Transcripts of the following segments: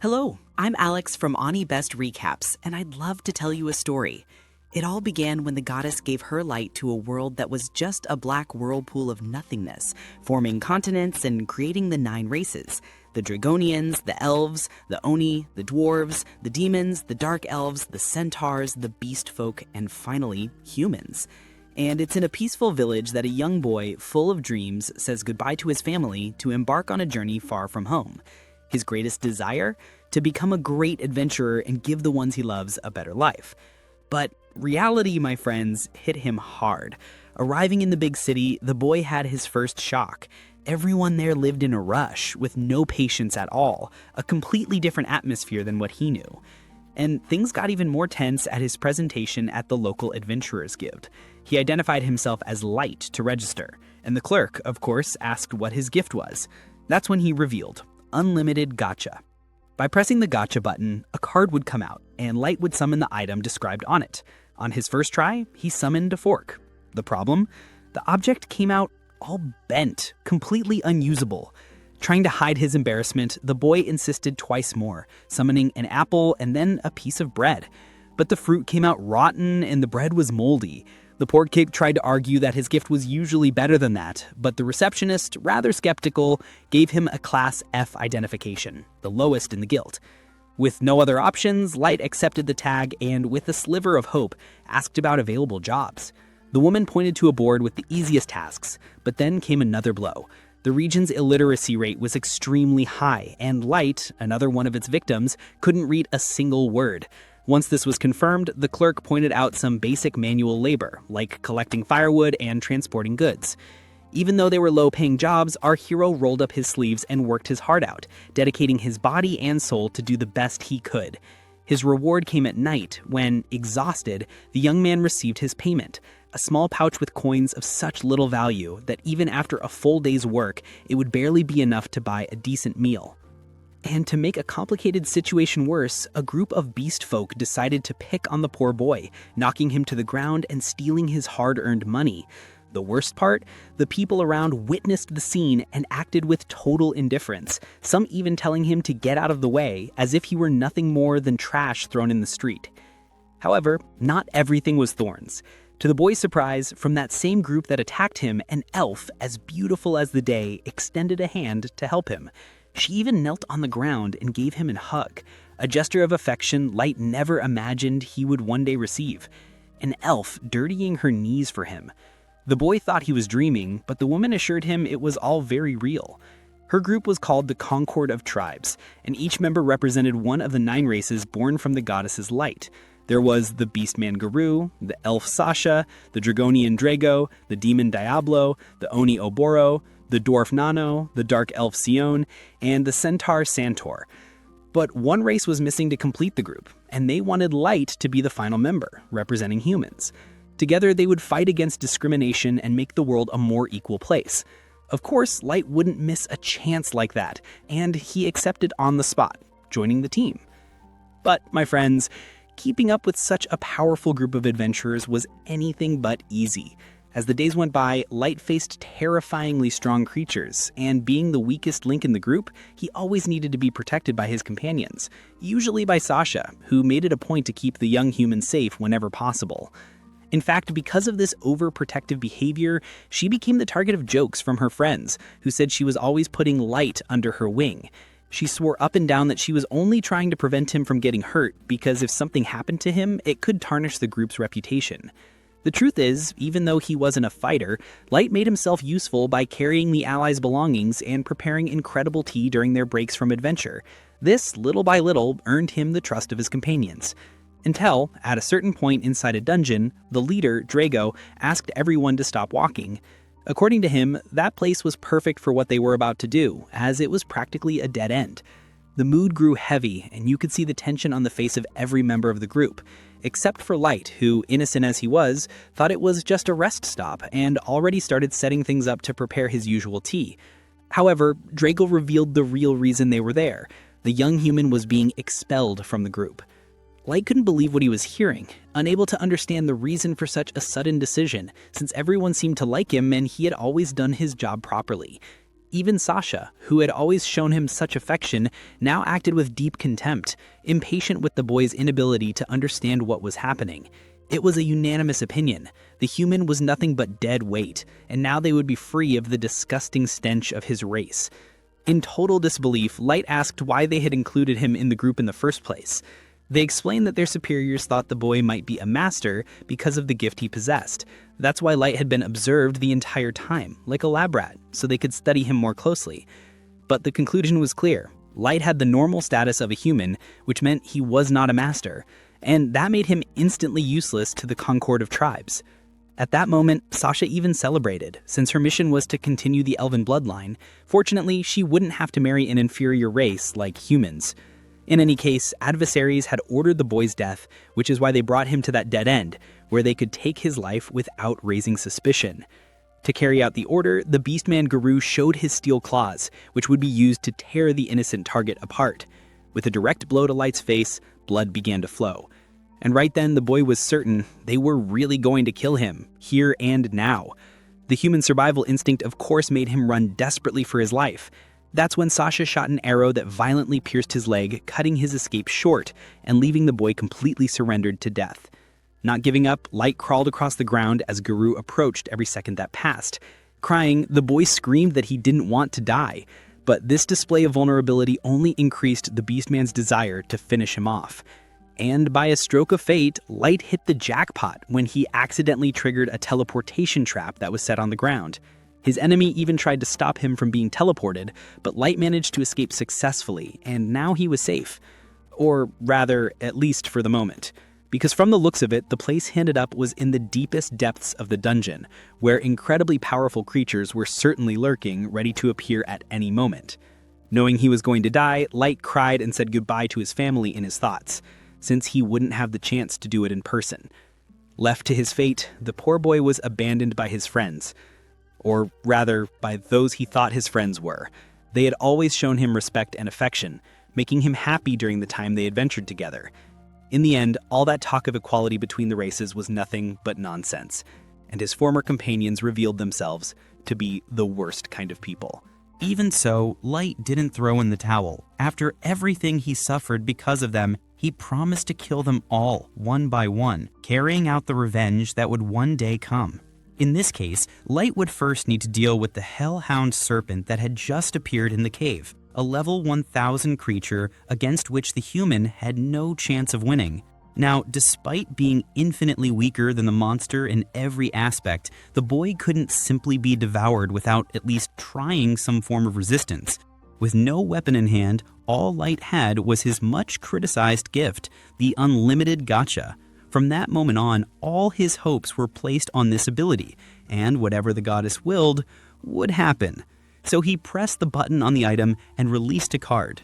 Hello, I'm Alex from Ani Best Recaps, and I'd love to tell you a story. It all began when the goddess gave her light to a world that was just a black whirlpool of nothingness, forming continents and creating the 9 races. The Dragonians, the Elves, the Oni, the Dwarves, the Demons, the Dark Elves, the Centaurs, the Beast Folk, and finally, humans. And it's in a peaceful village that a young boy, full of dreams, says goodbye to his family to embark on a journey far from home. His greatest desire? To become a great adventurer and give the ones he loves a better life. But reality, my friends, hit him hard. Arriving in the big city, the boy had his first shock. Everyone there lived in a rush, with no patience at all, a completely different atmosphere than what he knew. And things got even more tense at his presentation at the local Adventurers Guild. He identified himself as Light to register, and the clerk, of course, asked what his gift was. That's when he revealed Unlimited Gacha. By pressing the Gacha button, a card would come out, and Light would summon the item described on it. On his first try, he summoned a fork. The problem? The object came out all bent, completely unusable. Trying to hide his embarrassment, the boy insisted twice more, summoning an apple and then a piece of bread. But the fruit came out rotten and the bread was moldy. The poor kid tried to argue that his gift was usually better than that, but the receptionist, rather skeptical, gave him a Class F identification, the lowest in the guild. With no other options, Light accepted the tag and, with a sliver of hope, asked about available jobs. The woman pointed to a board with the easiest tasks, but then came another blow. The region's illiteracy rate was extremely high, and Light, another one of its victims, couldn't read a single word. Once this was confirmed, the clerk pointed out some basic manual labor, like collecting firewood and transporting goods. Even though they were low-paying jobs, our hero rolled up his sleeves and worked his heart out, dedicating his body and soul to do the best he could. His reward came at night, when, exhausted, the young man received his payment, a small pouch with coins of such little value that even after a full day's work, it would barely be enough to buy a decent meal. And to make a complicated situation worse, a group of beast folk decided to pick on the poor boy, knocking him to the ground and stealing his hard-earned money. The worst part? The people around witnessed the scene and acted with total indifference, some even telling him to get out of the way, as if he were nothing more than trash thrown in the street. However, not everything was thorns. To the boy's surprise, from that same group that attacked him, an elf, as beautiful as the day, extended a hand to help him. She even knelt on the ground and gave him a hug, a gesture of affection Light never imagined he would one day receive. An elf dirtying her knees for him. The boy thought he was dreaming, but the woman assured him it was all very real. Her group was called the Concord of Tribes, and each member represented one of the 9 races born from the goddess's light. There was the Beastman Garou, the Elf Sasha, the Dragonian Drago, the Demon Diablo, the Oni Oboro, the Dwarf Nano, the Dark Elf Sion, and the Centaur Santor. But one race was missing to complete the group, and they wanted Light to be the final member, representing humans. Together, they would fight against discrimination and make the world a more equal place. Of course, Light wouldn't miss a chance like that, and he accepted on the spot, joining the team. But, my friends, keeping up with such a powerful group of adventurers was anything but easy. As the days went by, Light faced terrifyingly strong creatures, and being the weakest link in the group, he always needed to be protected by his companions, usually by Sasha, who made it a point to keep the young human safe whenever possible. In fact, because of this overprotective behavior, she became the target of jokes from her friends, who said she was always putting Light under her wing. She swore up and down that she was only trying to prevent him from getting hurt, because if something happened to him, it could tarnish the group's reputation. The truth is, even though he wasn't a fighter, Light made himself useful by carrying the allies' belongings and preparing incredible tea during their breaks from adventure. This, little by little, earned him the trust of his companions. Until, at a certain point inside a dungeon, the leader, Drago, asked everyone to stop walking. According to him, that place was perfect for what they were about to do, as it was practically a dead end. The mood grew heavy, and you could see the tension on the face of every member of the group, except for Light, who, innocent as he was, thought it was just a rest stop and already started setting things up to prepare his usual tea. However, Drago revealed the real reason they were there. The young human was being expelled from the group. Light couldn't believe what he was hearing, unable to understand the reason for such a sudden decision, since everyone seemed to like him and he had always done his job properly. Even Sasha, who had always shown him such affection, now acted with deep contempt, impatient with the boy's inability to understand what was happening. It was a unanimous opinion. The human was nothing but dead weight, and now they would be free of the disgusting stench of his race. In total disbelief, Light asked why they had included him in the group in the first place. They explained that their superiors thought the boy might be a master because of the gift he possessed. That's why Light had been observed the entire time, like a lab rat, so they could study him more closely. But the conclusion was clear. Light had the normal status of a human, which meant he was not a master, and that made him instantly useless to the Concord of Tribes. At that moment, Sasha even celebrated, since her mission was to continue the elven bloodline. Fortunately, she wouldn't have to marry an inferior race like humans. In any case, adversaries had ordered the boy's death, which is why they brought him to that dead end, where they could take his life without raising suspicion. To carry out the order, the beastman Garou showed his steel claws, which would be used to tear the innocent target apart. With a direct blow to Light's face, blood began to flow. And right then, the boy was certain they were really going to kill him, here and now. The human survival instinct of course made him run desperately for his life. That's when Sasha shot an arrow that violently pierced his leg, cutting his escape short and leaving the boy completely surrendered to death. Not giving up, Light crawled across the ground as Garou approached every second that passed. Crying, the boy screamed that he didn't want to die. But this display of vulnerability only increased the beastman's desire to finish him off. And by a stroke of fate, Light hit the jackpot when he accidentally triggered a teleportation trap that was set on the ground. His enemy even tried to stop him from being teleported, but Light managed to escape successfully, and now he was safe. Or rather, at least for the moment. Because from the looks of it, the place he ended up was in the deepest depths of the dungeon, where incredibly powerful creatures were certainly lurking, ready to appear at any moment. Knowing he was going to die, Light cried and said goodbye to his family in his thoughts, since he wouldn't have the chance to do it in person. Left to his fate, the poor boy was abandoned by his friends. Or rather, by those he thought his friends were. They had always shown him respect and affection, making him happy during the time they adventured together. In the end, all that talk of equality between the races was nothing but nonsense, and his former companions revealed themselves to be the worst kind of people. Even so, Light didn't throw in the towel. After everything he suffered because of them, he promised to kill them all, one by one, carrying out the revenge that would one day come. In this case, Light would first need to deal with the Hellhound Serpent that had just appeared in the cave, a level 1000 creature against which the human had no chance of winning. Now, despite being infinitely weaker than the monster in every aspect, the boy couldn't simply be devoured without at least trying some form of resistance. With no weapon in hand, all Light had was his much criticized gift, the Unlimited Gacha. From that moment on, all his hopes were placed on this ability, and whatever the goddess willed would happen. So he pressed the button on the item and released a card.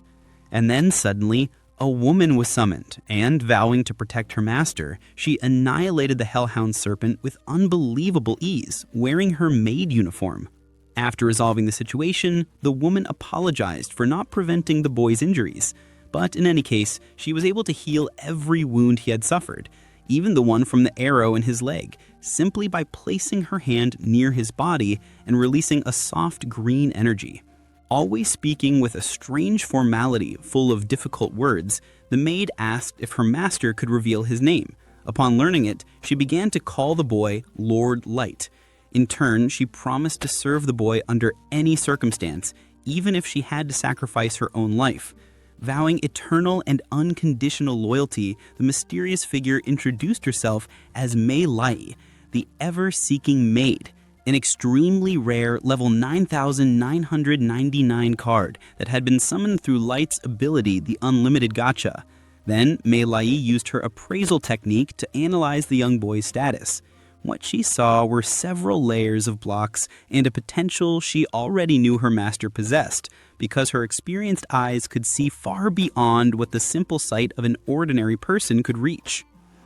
And then suddenly, a woman was summoned, and vowing to protect her master, she annihilated the Hellhound Serpent with unbelievable ease, wearing her maid uniform. After resolving the situation, the woman apologized for not preventing the boy's injuries. But in any case, she was able to heal every wound he had suffered, even the one from the arrow in his leg, simply by placing her hand near his body and releasing a soft green energy. Always speaking with a strange formality full of difficult words, the maid asked if her master could reveal his name. Upon learning it, she began to call the boy Lord Light. In turn, she promised to serve the boy under any circumstance, even if she had to sacrifice her own life. Vowing eternal and unconditional loyalty, the mysterious figure introduced herself as Mei Lai, the ever-seeking maid, an extremely rare level 9999 card that had been summoned through Light's ability, the Unlimited Gacha. Then, Mei Lai used her appraisal technique to analyze the young boy's status. What she saw were several layers of blocks and a potential she already knew her master possessed, because her experienced eyes could see far beyond what the simple sight of an ordinary person could reach.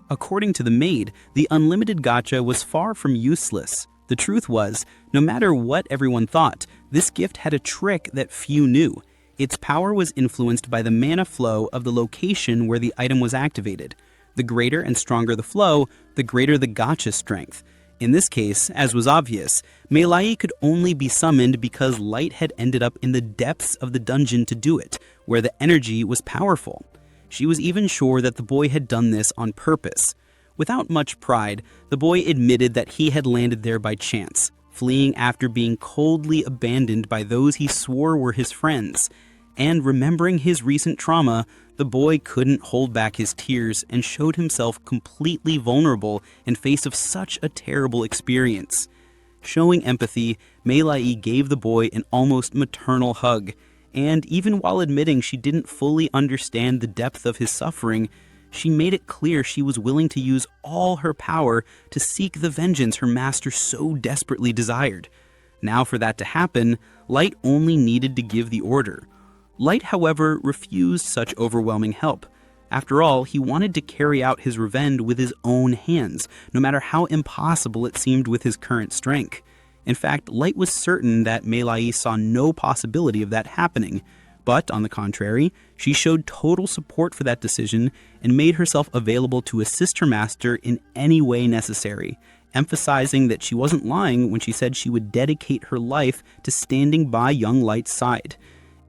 According to the maid, the Unlimited Gacha was far from useless. The truth was, no matter what everyone thought, this gift had a trick that few knew. Its power was influenced by the mana flow of the location where the item was activated. The greater and stronger the flow, the greater the gacha strength. In this case, as was obvious, Mei Lai could only be summoned because Light had ended up in the depths of the dungeon to do it, where the energy was powerful. She was even sure that the boy had done this on purpose. Without much pride, the boy admitted that he had landed there by chance, fleeing after being coldly abandoned by those he swore were his friends. And remembering his recent trauma, the boy couldn't hold back his tears and showed himself completely vulnerable in face of such a terrible experience. Showing empathy, Mei Lai gave the boy an almost maternal hug, and even while admitting she didn't fully understand the depth of his suffering, she made it clear she was willing to use all her power to seek the vengeance her master so desperately desired. Now for that to happen, Light only needed to give the order. Light, however, refused such overwhelming help. After all, he wanted to carry out his revenge with his own hands, no matter how impossible it seemed with his current strength. In fact, Light was certain that Mei Lai saw no possibility of that happening. But, on the contrary, she showed total support for that decision and made herself available to assist her master in any way necessary, emphasizing that she wasn't lying when she said she would dedicate her life to standing by young Light's side.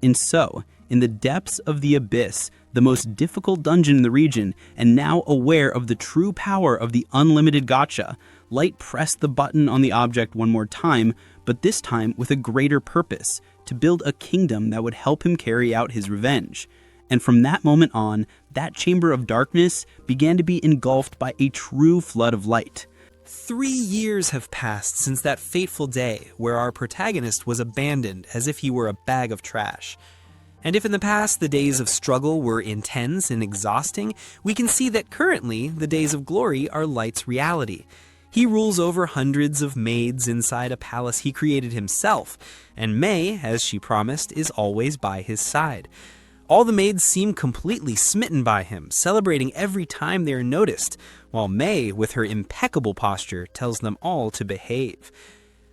And so, in the depths of the abyss, the most difficult dungeon in the region, and now aware of the true power of the Unlimited Gacha, Light pressed the button on the object one more time, but this time with a greater purpose, to build a kingdom that would help him carry out his revenge. And from that moment on, that chamber of darkness began to be engulfed by a true flood of light. 3 years have passed since that fateful day where our protagonist was abandoned as if he were a bag of trash. And if in the past the days of struggle were intense and exhausting, we can see that currently the days of glory are Light's reality. He rules over hundreds of maids inside a palace he created himself, and Mei, as she promised, is always by his side. All the maids seem completely smitten by him, celebrating every time they are noticed, while Mei, with her impeccable posture, tells them all to behave.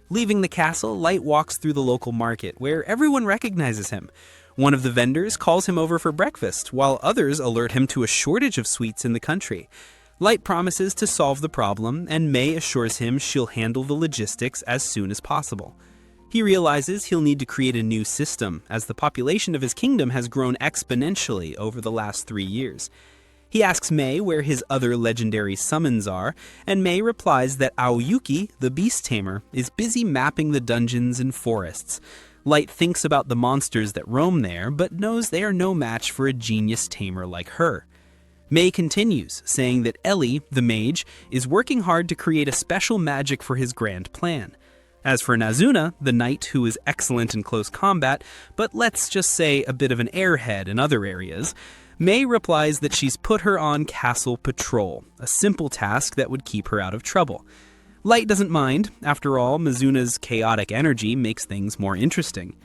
Leaving the castle, Light walks through the local market, where everyone recognizes him. One of the vendors calls him over for breakfast, while others alert him to a shortage of sweets in the country. Light promises to solve the problem, and Mei assures him she'll handle the logistics as soon as possible. He realizes he'll need to create a new system, as the population of his kingdom has grown exponentially over the last 3 years. He asks Mei where his other legendary summons are, and Mei replies that Aoyuki, the beast tamer, is busy mapping the dungeons and forests. Light thinks about the monsters that roam there, but knows they are no match for a genius tamer like her. Mei continues, saying that Ellie, the mage, is working hard to create a special magic for his grand plan. As for Nazuna, the knight who is excellent in close combat, but let's just say a bit of an airhead in other areas, Mei replies that she's put her on castle patrol, a simple task that would keep her out of trouble. Light doesn't mind. After all, Mizuna's chaotic energy makes things more interesting.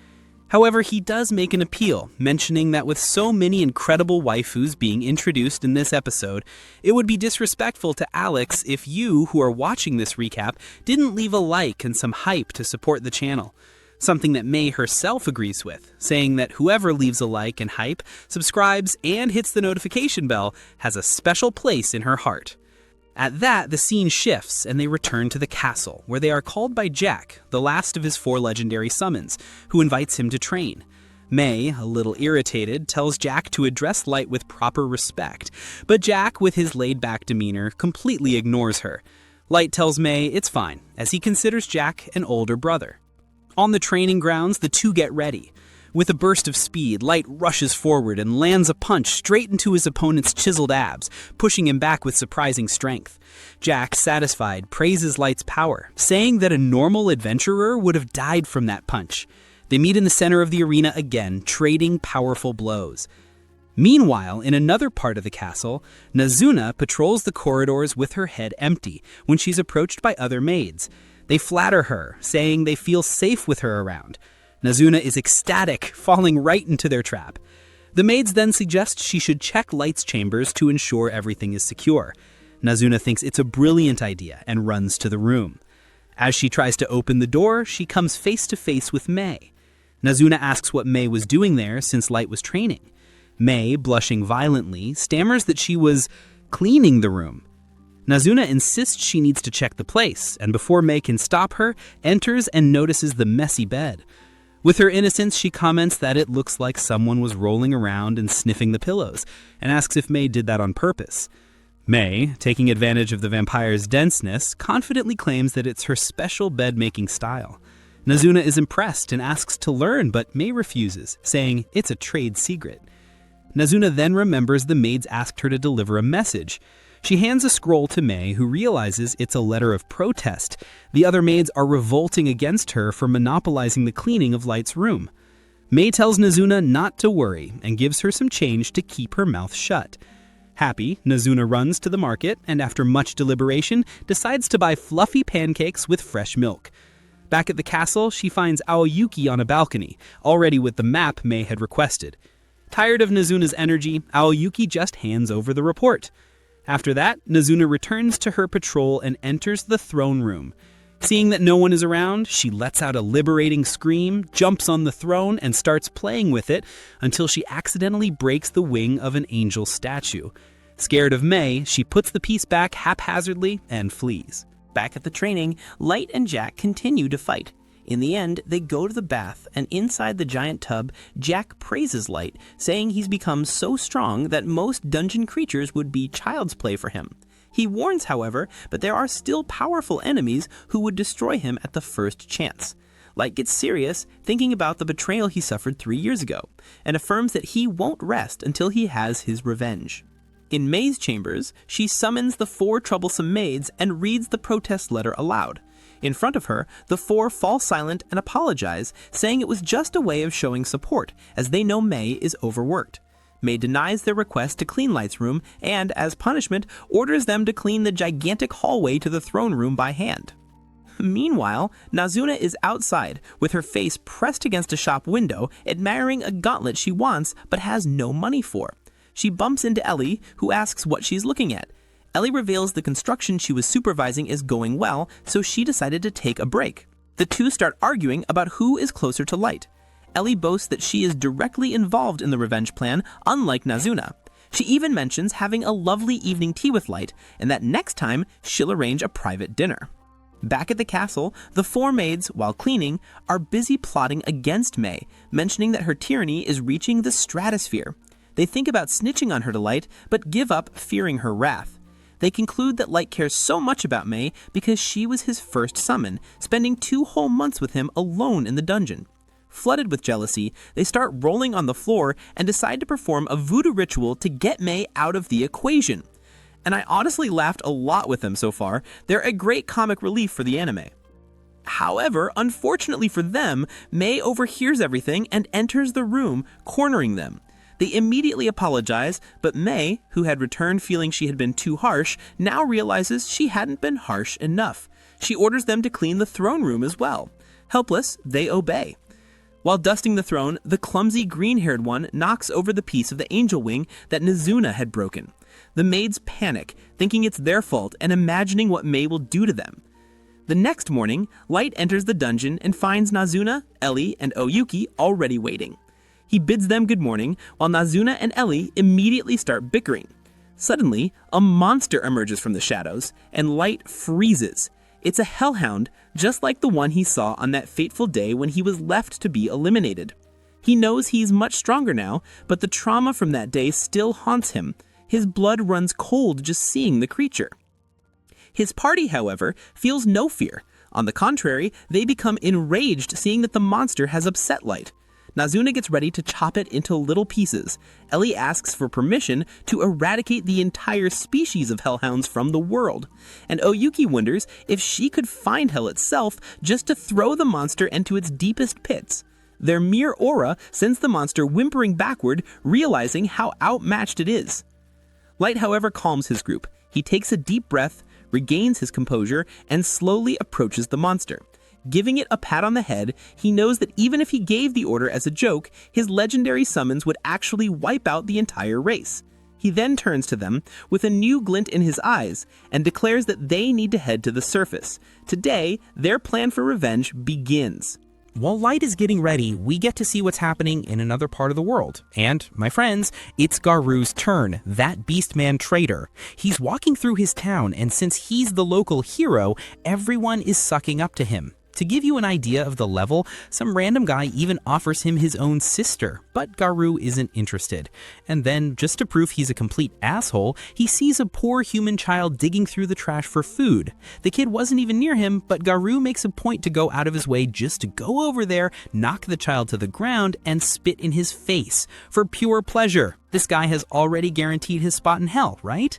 However, he does make an appeal, mentioning that with so many incredible waifus being introduced in this episode, it would be disrespectful to Alex if you, who are watching this recap, didn't leave a like and some hype to support the channel. Something that Mei herself agrees with, saying that whoever leaves a like and hype, subscribes, and hits the notification bell has a special place in her heart. At that, the scene shifts, and they return to the castle, where they are called by Jack, the last of his 4 legendary summons, who invites him to train. Mei, a little irritated, tells Jack to address Light with proper respect, but Jack, with his laid-back demeanor, completely ignores her. Light tells Mei it's fine, as he considers Jack an older brother. On the training grounds, the two get ready. With a burst of speed, Light rushes forward and lands a punch straight into his opponent's chiseled abs, pushing him back with surprising strength. Jack, satisfied, praises Light's power, saying that a normal adventurer would have died from that punch. They meet in the center of the arena again, trading powerful blows. Meanwhile, in another part of the castle, Nazuna patrols the corridors with her head empty when she's approached by other maids. They flatter her, saying they feel safe with her around. Nazuna is ecstatic, falling right into their trap. The maids then suggest she should check Light's chambers to ensure everything is secure. Nazuna thinks it's a brilliant idea and runs to the room. As she tries to open the door, she comes face to face with Mei. Nazuna asks what Mei was doing there since Light was training. Mei, blushing violently, stammers that she was cleaning the room. Nazuna insists she needs to check the place, and before May can stop her, enters and notices the messy bed. With her innocence, she comments that it looks like someone was rolling around and sniffing the pillows, and asks if May did that on purpose. May, taking advantage of the vampire's denseness, confidently claims that it's her special bed-making style. Nazuna is impressed and asks to learn, but May refuses, saying it's a trade secret. Nazuna then remembers the maids asked her to deliver a message. She hands a scroll to May, who realizes it's a letter of protest. The other maids are revolting against her for monopolizing the cleaning of Light's room. May tells Nazuna not to worry and gives her some change to keep her mouth shut. Happy, Nazuna runs to the market and after much deliberation decides to buy fluffy pancakes with fresh milk. Back at the castle, she finds Aoyuki on a balcony, already with the map May had requested. Tired of Nazuna's energy, Aoyuki just hands over the report. After that, Nazuna returns to her patrol and enters the throne room. Seeing that no one is around, she lets out a liberating scream, jumps on the throne, and starts playing with it until she accidentally breaks the wing of an angel statue. Scared of May, she puts the piece back haphazardly and flees. Back at the training, Light and Jack continue to fight. In the end, they go to the bath, and inside the giant tub, Jack praises Light, saying he's become so strong that most dungeon creatures would be child's play for him. He warns, however, that there are still powerful enemies who would destroy him at the first chance. Light gets serious, thinking about the betrayal he suffered 3 years ago, and affirms that he won't rest until he has his revenge. In May's chambers, she summons the 4 troublesome maids and reads the protest letter aloud. In front of her, the 4 fall silent and apologize, saying it was just a way of showing support, as they know May is overworked. May denies their request to clean Light's room and, as punishment, orders them to clean the gigantic hallway to the throne room by hand. Meanwhile, Nazuna is outside, with her face pressed against a shop window, admiring a gauntlet she wants but has no money for. She bumps into Ellie, who asks what she's looking at. Ellie reveals the construction she was supervising is going well, so she decided to take a break. The two start arguing about who is closer to Light. Ellie boasts that she is directly involved in the revenge plan, unlike Nazuna. She even mentions having a lovely evening tea with Light, and that next time she'll arrange a private dinner. Back at the castle, the 4 maids, while cleaning, are busy plotting against May, mentioning that her tyranny is reaching the stratosphere. They think about snitching on her to Light, but give up, fearing her wrath. They conclude that Light cares so much about May because she was his first summon, spending 2 whole months with him alone in the dungeon. Flooded with jealousy, they start rolling on the floor and decide to perform a voodoo ritual to get May out of the equation. And I honestly laughed a lot with them so far. They're a great comic relief for the anime. However, unfortunately for them, May overhears everything and enters the room, cornering them. They immediately apologize, but May, who had returned feeling she had been too harsh, now realizes she hadn't been harsh enough. She orders them to clean the throne room as well. Helpless, they obey. While dusting the throne, the clumsy green-haired one knocks over the piece of the angel wing that Nazuna had broken. The maids panic, thinking it's their fault and imagining what May will do to them. The next morning, Light enters the dungeon and finds Nazuna, Ellie, and Oyuki already waiting. He bids them good morning, while Nazuna and Ellie immediately start bickering. Suddenly, a monster emerges from the shadows, and Light freezes. It's a hellhound, just like the one he saw on that fateful day when he was left to be eliminated. He knows he's much stronger now, but the trauma from that day still haunts him. His blood runs cold just seeing the creature. His party, however, feels no fear. On the contrary, they become enraged seeing that the monster has upset Light. Nazuna gets ready to chop it into little pieces. Ellie asks for permission to eradicate the entire species of hellhounds from the world. And Oyuki wonders if she could find hell itself just to throw the monster into its deepest pits. Their mere aura sends the monster whimpering backward, realizing how outmatched it is. Light, however, calms his group. He takes a deep breath, regains his composure, and slowly approaches the monster. Giving it a pat on the head, he knows that even if he gave the order as a joke, his legendary summons would actually wipe out the entire race. He then turns to them with a new glint in his eyes and declares that they need to head to the surface. Today, their plan for revenge begins. While Light is getting ready, we get to see what's happening in another part of the world. And, my friends, it's Garou's turn, that beastman Traitor. He's walking through his town, and since he's the local hero, everyone is sucking up to him. To give you an idea of the level, some random guy even offers him his own sister, but Garou isn't interested. And then, just to prove he's a complete asshole, he sees a poor human child digging through the trash for food. The kid wasn't even near him, but Garou makes a point to go out of his way just to go over there, knock the child to the ground, and spit in his face, for pure pleasure. This guy has already guaranteed his spot in hell, right?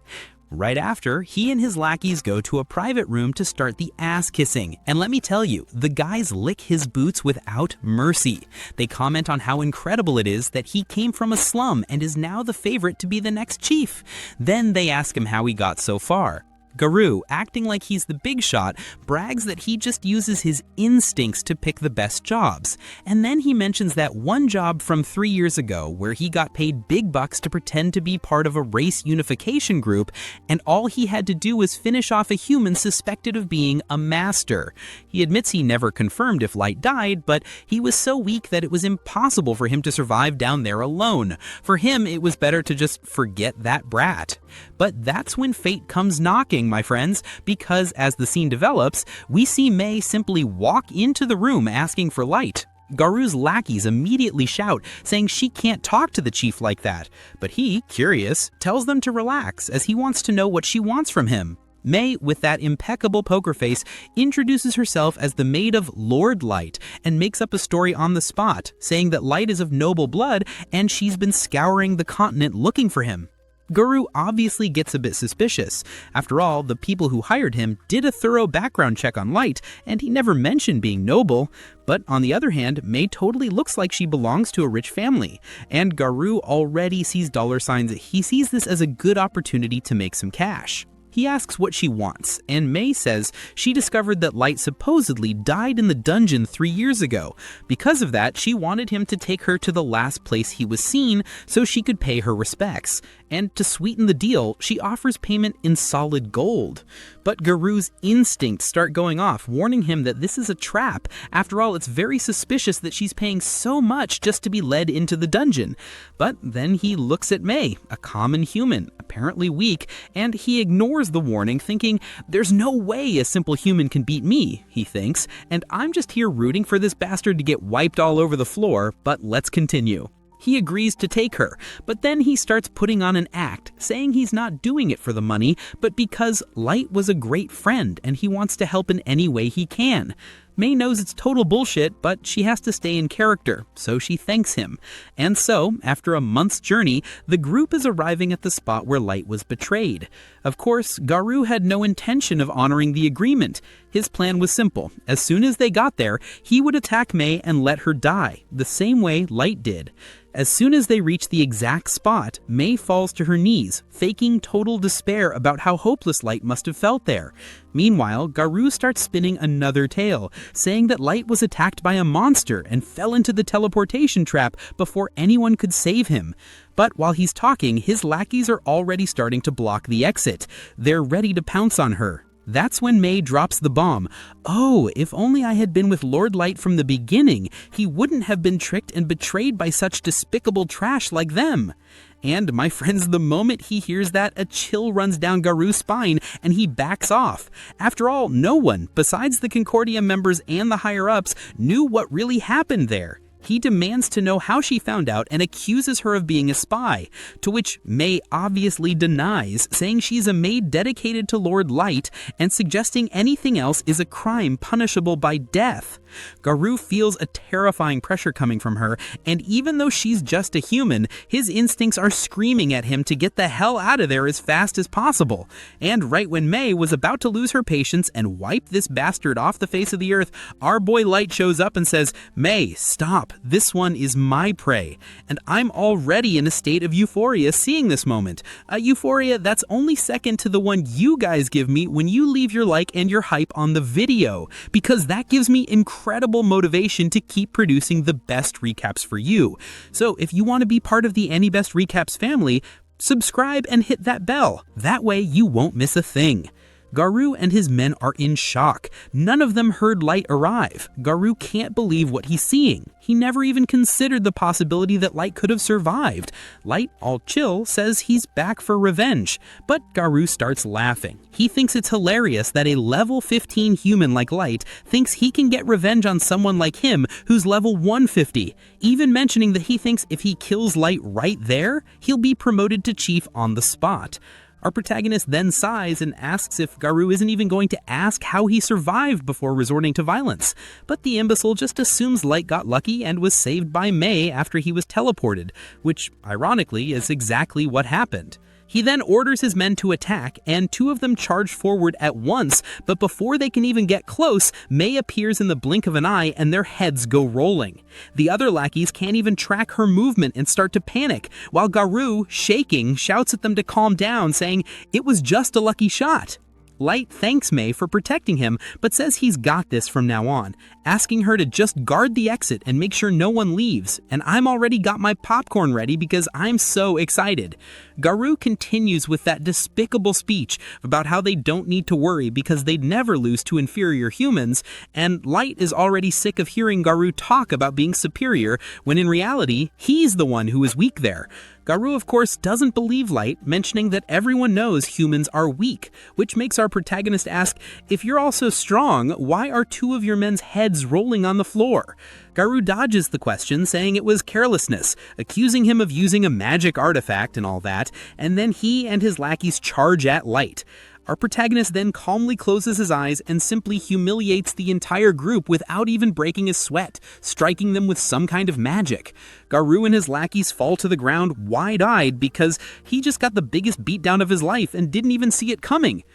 Right after, he and his lackeys go to a private room to start the ass kissing. And let me tell you, the guys lick his boots without mercy. They comment on how incredible it is that he came from a slum and is now the favorite to be the next chief. Then they ask him how he got so far. Garou, acting like he's the big shot, brags that he just uses his instincts to pick the best jobs. And then he mentions that one job from 3 years ago where he got paid big bucks to pretend to be part of a race unification group, and all he had to do was finish off a human suspected of being a master. He admits he never confirmed if Light died, but he was so weak that it was impossible for him to survive down there alone. For him, it was better to just forget that brat. But that's when fate comes knocking, my friends, because as the scene develops, we see Mei simply walk into the room asking for Light. Garou's lackeys immediately shout, saying she can't talk to the chief like that. But he, curious, tells them to relax as he wants to know what she wants from him. Mei, with that impeccable poker face, introduces herself as the maid of Lord Light and makes up a story on the spot, saying that Light is of noble blood and she's been scouring the continent looking for him. Garou obviously gets a bit suspicious. After all, the people who hired him did a thorough background check on Light, and he never mentioned being noble. But on the other hand, Mei totally looks like she belongs to a rich family, and Garou already sees dollar signs. He sees this as a good opportunity to make some cash. He asks what she wants, and Mei says she discovered that Light supposedly died in the dungeon 3 years ago. Because of that, she wanted him to take her to the last place he was seen so she could pay her respects. And to sweeten the deal, she offers payment in solid gold. But Garou's instincts start going off, warning him that this is a trap. After all, it's very suspicious that she's paying so much just to be led into the dungeon. But then he looks at Mei, a common human, apparently weak, and he ignores the warning, thinking, there's no way a simple human can beat me, he thinks, and I'm just here rooting for this bastard to get wiped all over the floor, but let's continue. He agrees to take her, but then he starts putting on an act, saying he's not doing it for the money, but because Light was a great friend and he wants to help in any way he can. Mei knows it's total bullshit, but she has to stay in character, so she thanks him. And so, after a month's journey, the group is arriving at the spot where Light was betrayed. Of course, Garou had no intention of honoring the agreement. His plan was simple. As soon as they got there, he would attack Mei and let her die, the same way Light did. As soon as they reach the exact spot, Mei falls to her knees, faking total despair about how hopeless Light must have felt there. Meanwhile, Garou starts spinning another tale, saying that Light was attacked by a monster and fell into the teleportation trap before anyone could save him. But while he's talking, his lackeys are already starting to block the exit. They're ready to pounce on her. That's when Mei drops the bomb. Oh, if only I had been with Lord Light from the beginning, he wouldn't have been tricked and betrayed by such despicable trash like them. And, my friends, the moment he hears that, a chill runs down Garou's spine and he backs off. After all, no one, besides the Concordia members and the higher-ups, knew what really happened there. He demands to know how she found out and accuses her of being a spy, to which Mei obviously denies, saying she's a maid dedicated to Lord Light and suggesting anything else is a crime punishable by death. Garou feels a terrifying pressure coming from her, and even though she's just a human, his instincts are screaming at him to get the hell out of there as fast as possible. And right when Mei was about to lose her patience and wipe this bastard off the face of the earth, our boy Light shows up and says, "Mei, stop. This one is my prey." And I'm already in a state of euphoria seeing this moment. A euphoria that's only second to the one you guys give me when you leave your like and your hype on the video, because that gives me incredible motivation to keep producing the best recaps for you. So if you want to be part of the Any Best Recaps family, subscribe and hit that bell. That way you won't miss a thing. Garou and his men are in shock. None of them heard Light arrive. Garou can't believe what he's seeing. He never even considered the possibility that Light could have survived. Light, all chill, says he's back for revenge. But Garou starts laughing. He thinks it's hilarious that a level 15 human like Light thinks he can get revenge on someone like him who's level 150, even mentioning that he thinks if he kills Light right there, he'll be promoted to chief on the spot. Our protagonist then sighs and asks if Garou isn't even going to ask how he survived before resorting to violence. But the imbecile just assumes Light got lucky and was saved by Mei after he was teleported, which, ironically, is exactly what happened. He then orders his men to attack, and two of them charge forward at once, but before they can even get close, Mei appears in the blink of an eye and their heads go rolling. The other lackeys can't even track her movement and start to panic, while Garou, shaking, shouts at them to calm down, saying it was just a lucky shot. Light thanks Mei for protecting him, but says he's got this from now on, asking her to just guard the exit and make sure no one leaves, and I'm already got my popcorn ready because I'm so excited. Garou continues with that despicable speech about how they don't need to worry because they'd never lose to inferior humans, and Light is already sick of hearing Garou talk about being superior when in reality, he's the one who is weak there. Garou, of course, doesn't believe Light, mentioning that everyone knows humans are weak, which makes our protagonist ask, if you're all so strong, why are two of your men's heads rolling on the floor? Garou dodges the question, saying it was carelessness, accusing him of using a magic artifact and all that, and then he and his lackeys charge at Light. Our protagonist then calmly closes his eyes and simply humiliates the entire group without even breaking a sweat, striking them with some kind of magic. Garou and his lackeys fall to the ground wide-eyed because he just got the biggest beatdown of his life and didn't even see it coming.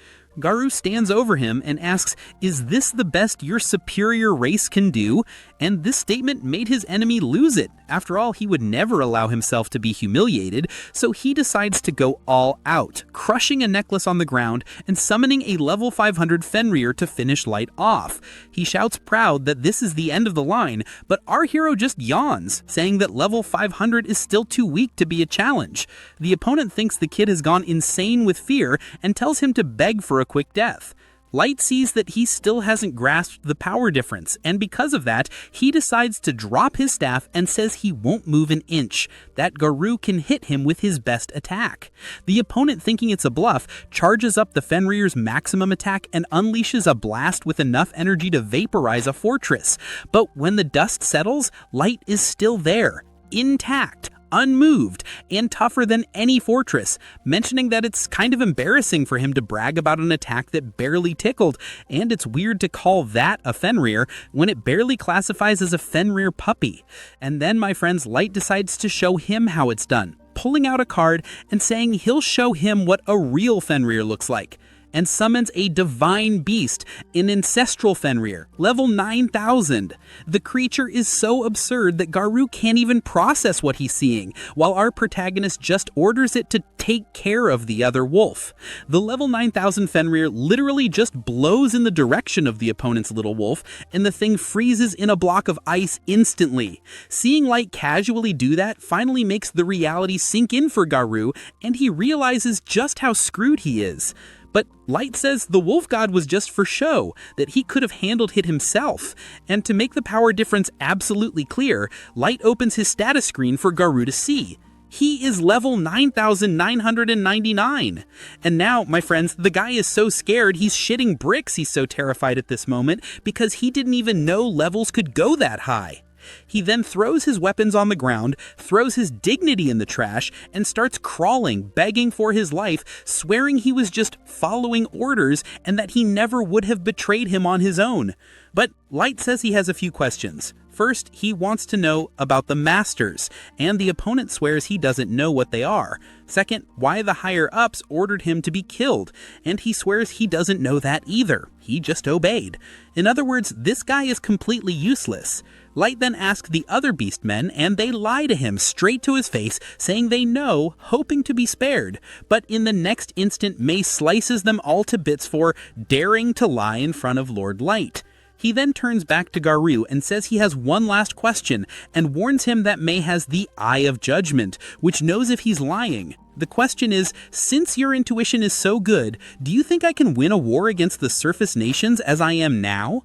Garou stands over him and asks, is this the best your superior race can do? And this statement made his enemy lose it. After all, he would never allow himself to be humiliated, so he decides to go all out, crushing a necklace on the ground and summoning a level 500 Fenrir to finish Light off. He shouts proud that this is the end of the line, but our hero just yawns, saying that level 500 is still too weak to be a challenge. The opponent thinks the kid has gone insane with fear and tells him to beg for a quick death. Light sees that he still hasn't grasped the power difference, and because of that, he decides to drop his staff and says he won't move an inch, that Garou can hit him with his best attack. The opponent, thinking it's a bluff, charges up the Fenrir's maximum attack and unleashes a blast with enough energy to vaporize a fortress. But when the dust settles, Light is still there, intact, unmoved, and tougher than any fortress, mentioning that it's kind of embarrassing for him to brag about an attack that barely tickled, and it's weird to call that a Fenrir when it barely classifies as a Fenrir puppy. And then, my friends, Light decides to show him how it's done, pulling out a card and saying he'll show him what a real Fenrir looks like, and summons a divine beast, an ancestral Fenrir, level 9000. The creature is so absurd that Garou can't even process what he's seeing, while our protagonist just orders it to take care of the other wolf. The level 9000 Fenrir literally just blows in the direction of the opponent's little wolf, and the thing freezes in a block of ice instantly. Seeing Light casually do that finally makes the reality sink in for Garou, and he realizes just how screwed he is. But Light says the wolf god was just for show, that he could have handled it himself. And to make the power difference absolutely clear, Light opens his status screen for Garou to see. He is level 9,999. And now, my friends, the guy is so scared he's shitting bricks. He's so terrified at this moment because he didn't even know levels could go that high. He then throws his weapons on the ground, throws his dignity in the trash, and starts crawling, begging for his life, swearing he was just following orders and that he never would have betrayed him on his own. But Light says he has a few questions. First, he wants to know about the Masters, and the opponent swears he doesn't know what they are. Second, why the higher-ups ordered him to be killed, and he swears he doesn't know that either. He just obeyed. In other words, this guy is completely useless. Light then asks the other beastmen, and they lie to him straight to his face, saying they know, hoping to be spared. But in the next instant, Mei slices them all to bits for daring to lie in front of Lord Light. He then turns back to Garou and says he has one last question and warns him that Mei has the Eye of Judgment, which knows if he's lying. The question is, since your intuition is so good, do you think I can win a war against the surface nations as I am now?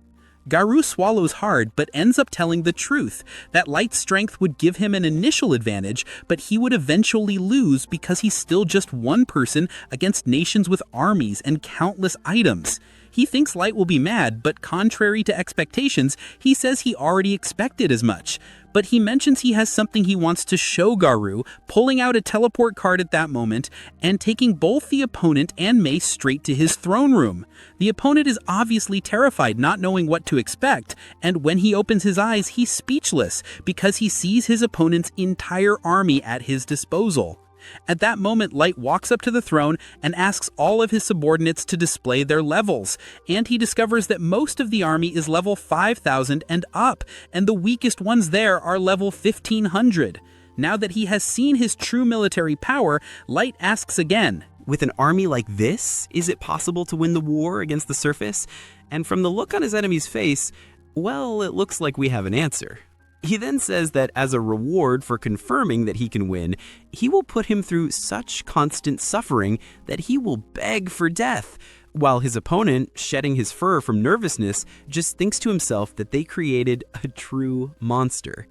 Garou swallows hard but ends up telling the truth, that Light's strength would give him an initial advantage, but he would eventually lose because he's still just one person against nations with armies and countless items. He thinks Light will be mad, but contrary to expectations, he says he already expected as much. But he mentions he has something he wants to show Garou, pulling out a teleport card at that moment and taking both the opponent and Mace straight to his throne room. The opponent is obviously terrified, not knowing what to expect, and when he opens his eyes, he's speechless because he sees his opponent's entire army at his disposal. At that moment, Light walks up to the throne and asks all of his subordinates to display their levels, and he discovers that most of the army is level 5,000 and up, and the weakest ones there are level 1,500. Now that he has seen his true military power, Light asks again, With an army like this, is it possible to win the war against the surface? And from the look on his enemy's face, well, it looks like we have an answer. He then says that as a reward for confirming that he can win, he will put him through such constant suffering that he will beg for death, while his opponent, shedding his fur from nervousness, just thinks to himself that they created a true monster.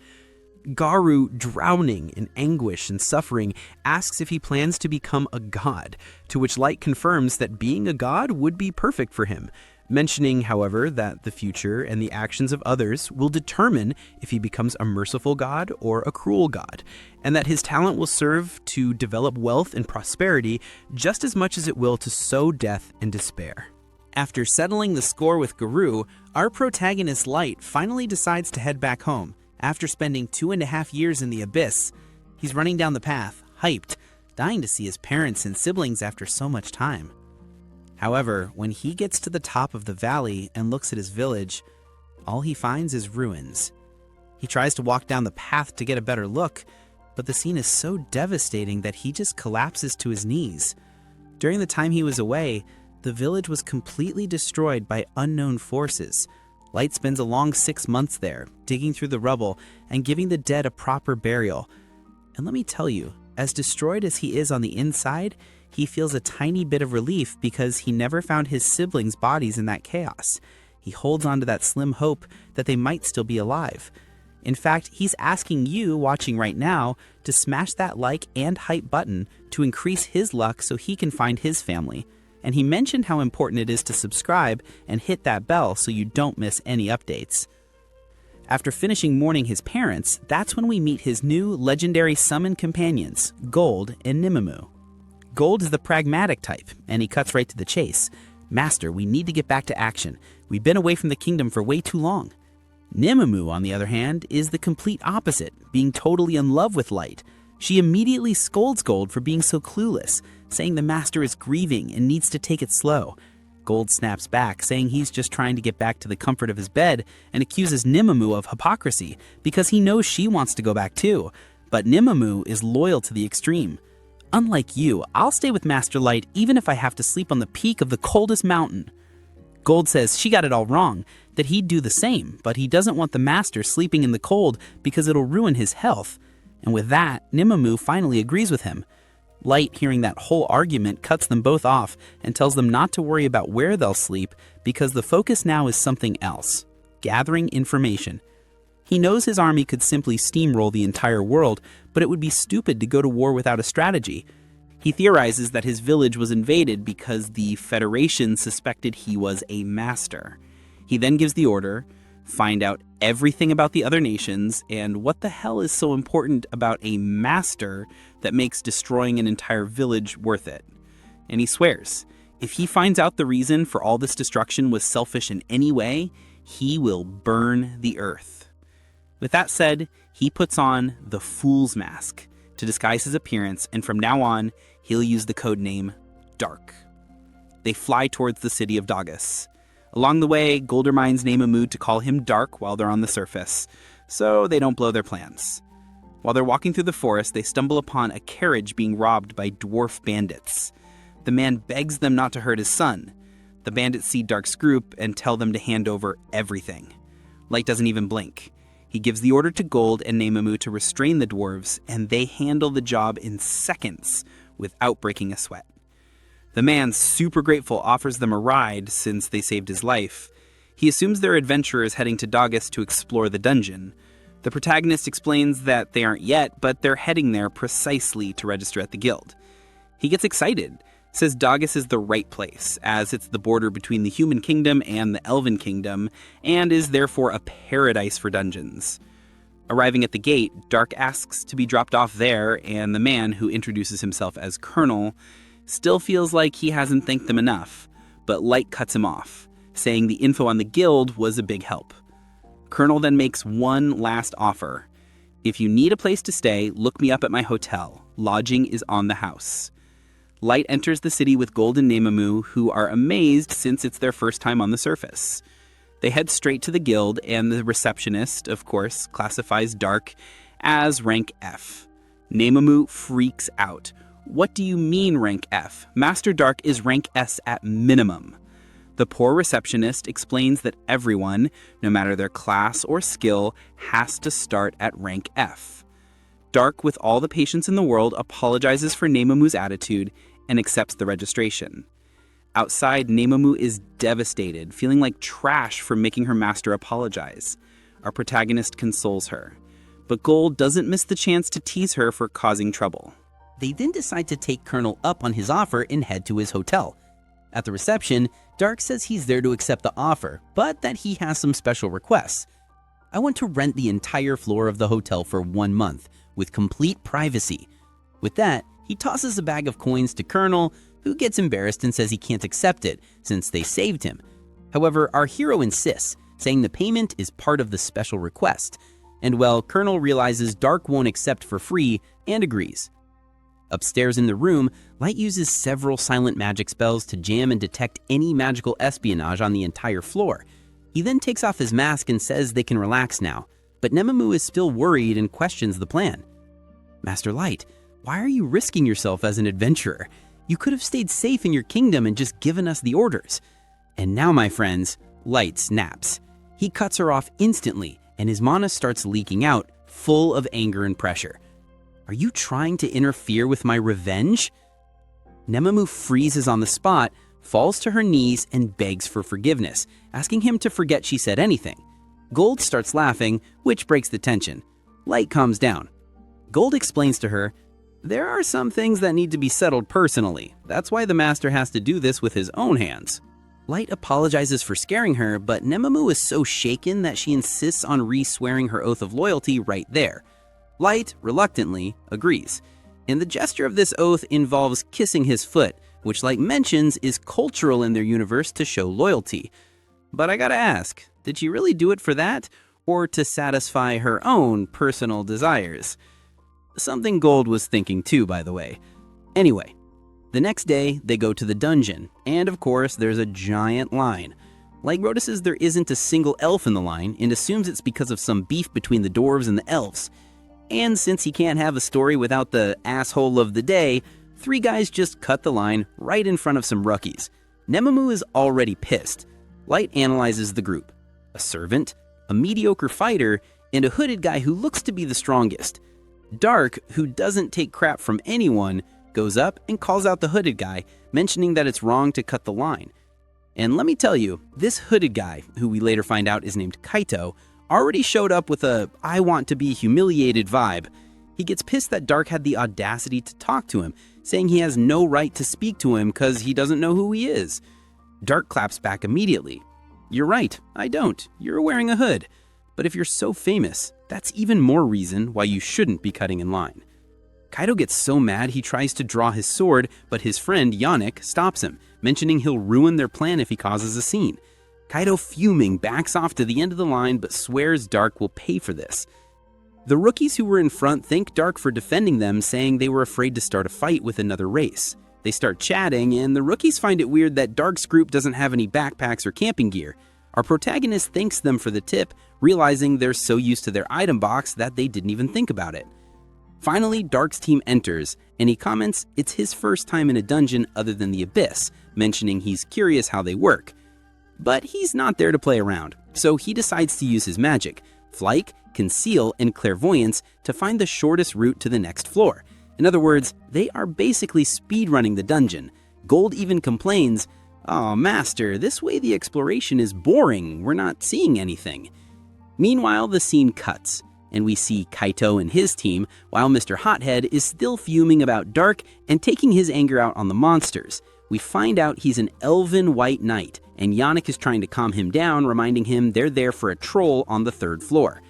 Garou, drowning in anguish and suffering, asks if he plans to become a god, to which Light confirms that being a god would be perfect for him, mentioning, however, that the future and the actions of others will determine if he becomes a merciful god or a cruel god, and that his talent will serve to develop wealth and prosperity just as much as it will to sow death and despair. After settling the score with Garou, our protagonist Light finally decides to head back home. After spending 2.5 years in the Abyss, he's running down the path, hyped, dying to see his parents and siblings after so much time. However, when he gets to the top of the valley and looks at his village, all he finds is ruins. He tries to walk down the path to get a better look, but the scene is so devastating that he just collapses to his knees. During the time he was away, the village was completely destroyed by unknown forces. Light spends a long 6 months there, digging through the rubble and giving the dead a proper burial. And let me tell you, as destroyed as he is on the inside, he feels a tiny bit of relief because he never found his siblings' bodies in that chaos. He holds on to that slim hope that they might still be alive. In fact, he's asking you, watching right now, to smash that like and hype button to increase his luck so he can find his family. And he mentioned how important it is to subscribe and hit that bell so you don't miss any updates. After finishing mourning his parents, that's when we meet his new legendary summon companions, Gold and Nimamu. Gold is the pragmatic type, and he cuts right to the chase. Master, we need to get back to action. We've been away from the kingdom for way too long. Nimamu, on the other hand, is the complete opposite, being totally in love with Light. She immediately scolds Gold for being so clueless, saying the master is grieving and needs to take it slow. Gold snaps back, saying he's just trying to get back to the comfort of his bed, and accuses Nimamu of hypocrisy because he knows she wants to go back too. But Nimamu is loyal to the extreme. Unlike you, I'll stay with Master Light even if I have to sleep on the peak of the coldest mountain. Gold says she got it all wrong, that he'd do the same, but he doesn't want the master sleeping in the cold because it'll ruin his health. And with that, Nimamu finally agrees with him. Light, hearing that whole argument, cuts them both off and tells them not to worry about where they'll sleep because the focus now is something else, gathering information. He knows his army could simply steamroll the entire world, but it would be stupid to go to war without a strategy. He theorizes that his village was invaded because the Federation suspected he was a master. He then gives the order, find out everything about the other nations, and what the hell is so important about a master that makes destroying an entire village worth it. And he swears, if he finds out the reason for all this destruction was selfish in any way, he will burn the earth. With that said, he puts on the Fool's Mask to disguise his appearance, and from now on, he'll use the code name Dark. They fly towards the city of Dagas. Along the way, Gold reminds Nimamu to call him Dark while they're on the surface, so they don't blow their plans. While they're walking through the forest, they stumble upon a carriage being robbed by dwarf bandits. The man begs them not to hurt his son. The bandits see Dark's group and tell them to hand over everything. Light doesn't even blink. He gives the order to Gold and Nimamu to restrain the dwarves, and they handle the job in seconds, without breaking a sweat. The man, super grateful, offers them a ride since they saved his life. He assumes they're adventurers heading to Daugus to explore the dungeon. The protagonist explains that they aren't yet, but they're heading there precisely to register at the guild. He gets excited, says Daugus is the right place, as it's the border between the human kingdom and the elven kingdom, and is therefore a paradise for dungeons. Arriving at the gate, Dark asks to be dropped off there, and the man, who introduces himself as Colonel, still feels like he hasn't thanked them enough, but Light cuts him off, saying the info on the guild was a big help. Colonel then makes one last offer. If you need a place to stay, look me up at my hotel. Lodging is on the house. Light enters the city with Gold and Nemamu, who are amazed since it's their first time on the surface. They head straight to the guild, and the receptionist, of course, classifies Dark as rank F. Nemamu freaks out. What do you mean rank F? Master Dark is rank S at minimum. The poor receptionist explains that everyone, no matter their class or skill, has to start at rank F. Dark, with all the patience in the world, apologizes for Nemamu's attitude and accepts the registration. Outside, Nemamu is devastated, feeling like trash for making her master apologize. Our protagonist consoles her, but Gold doesn't miss the chance to tease her for causing trouble. They then decide to take Colonel up on his offer and head to his hotel. At the reception, Dark says he's there to accept the offer, but that he has some special requests. I want to rent the entire floor of the hotel for 1 month, with complete privacy. With that, he tosses a bag of coins to Colonel, who gets embarrassed and says he can't accept it, since they saved him. However, our hero insists, saying the payment is part of the special request. And well, Colonel realizes Dark won't accept for free, and agrees. Upstairs in the room, Light uses several silent magic spells to jam and detect any magical espionage on the entire floor. He then takes off his mask and says they can relax now, but Nemamu is still worried and questions the plan. Master Light, why are you risking yourself as an adventurer? You could have stayed safe in your kingdom and just given us the orders. And now, my friends, Light snaps. He cuts her off instantly, and his mana starts leaking out, full of anger and pressure. Are you trying to interfere with my revenge? Nemamu freezes on the spot, falls to her knees, and begs for forgiveness, asking him to forget she said anything. Gold starts laughing, which breaks the tension. Light calms down. Gold explains to her, there are some things that need to be settled personally. That's why the master has to do this with his own hands. Light apologizes for scaring her, but Nemamu is so shaken that she insists on re-swearing her oath of loyalty right there. Light, reluctantly, agrees. And the gesture of this oath involves kissing his foot, which Light mentions is cultural in their universe to show loyalty. But I gotta ask, did she really do it for that, or to satisfy her own personal desires? Something Gold was thinking too, by the way. Anyway, the next day, they go to the dungeon, and of course, there's a giant line. Light notices there isn't a single elf in the line, and assumes it's because of some beef between the dwarves and the elves. And since he can't have a story without the asshole of the day, 3 guys just cut the line right in front of some rookies. Nemamu is already pissed. Light analyzes the group. A servant, a mediocre fighter, and a hooded guy who looks to be the strongest. Dark, who doesn't take crap from anyone, goes up and calls out the hooded guy, mentioning that it's wrong to cut the line. And let me tell you, this hooded guy, who we later find out is named Kaito, already showed up with a I want to be humiliated vibe. He gets pissed that Dark had the audacity to talk to him, saying he has no right to speak to him because he doesn't know who he is. Dark claps back immediately. You're right, I don't. You're wearing a hood. But if you're so famous, that's even more reason why you shouldn't be cutting in line. Kaito gets so mad he tries to draw his sword, but his friend Yannick stops him, mentioning he'll ruin their plan if he causes a scene. Kaito, fuming, backs off to the end of the line but swears Dark will pay for this. The rookies who were in front thank Dark for defending them, saying they were afraid to start a fight with another race. They start chatting, and the rookies find it weird that Dark's group doesn't have any backpacks or camping gear. Our protagonist thanks them for the tip, realizing they're so used to their item box that they didn't even think about it. Finally, Dark's team enters, and he comments it's his first time in a dungeon other than the Abyss, mentioning he's curious how they work. But he's not there to play around, so he decides to use his magic, Flight, Conceal, and Clairvoyance to find the shortest route to the next floor, In other words, they are basically speedrunning the dungeon. Gold even complains, "Oh, Master, this way the exploration is boring. We're not seeing anything." Meanwhile, the scene cuts, and we see Kaito and his team, while Mr. Hothead is still fuming about Dark and taking his anger out on the monsters. We find out he's an elven white knight, and Yannick is trying to calm him down, reminding him they're there for a troll on the 3rd floor.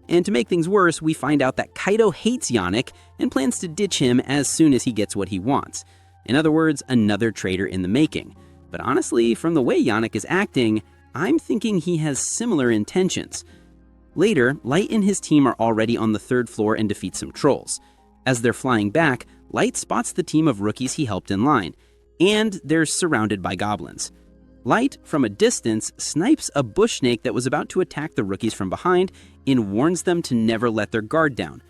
And to make things worse, we find out that Kaito hates Yannick and plans to ditch him as soon as he gets what he wants. In other words, another traitor in the making. But honestly, from the way Yannick is acting, I'm thinking he has similar intentions. Later, Light and his team are already on the 3rd floor and defeat some trolls. As they're flying back, Light spots the team of rookies he helped in line, and they're surrounded by goblins. Light, from a distance, snipes a bush snake that was about to attack the rookies from behind and warns them to never let their guard down.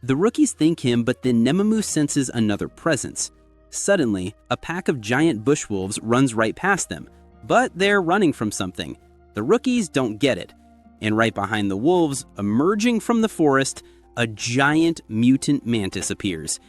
The rookies thank him, but then Nemamu senses another presence. Suddenly, a pack of giant bush wolves runs right past them, but they're running from something. The rookies don't get it. And right behind the wolves, emerging from the forest, a giant mutant mantis appears.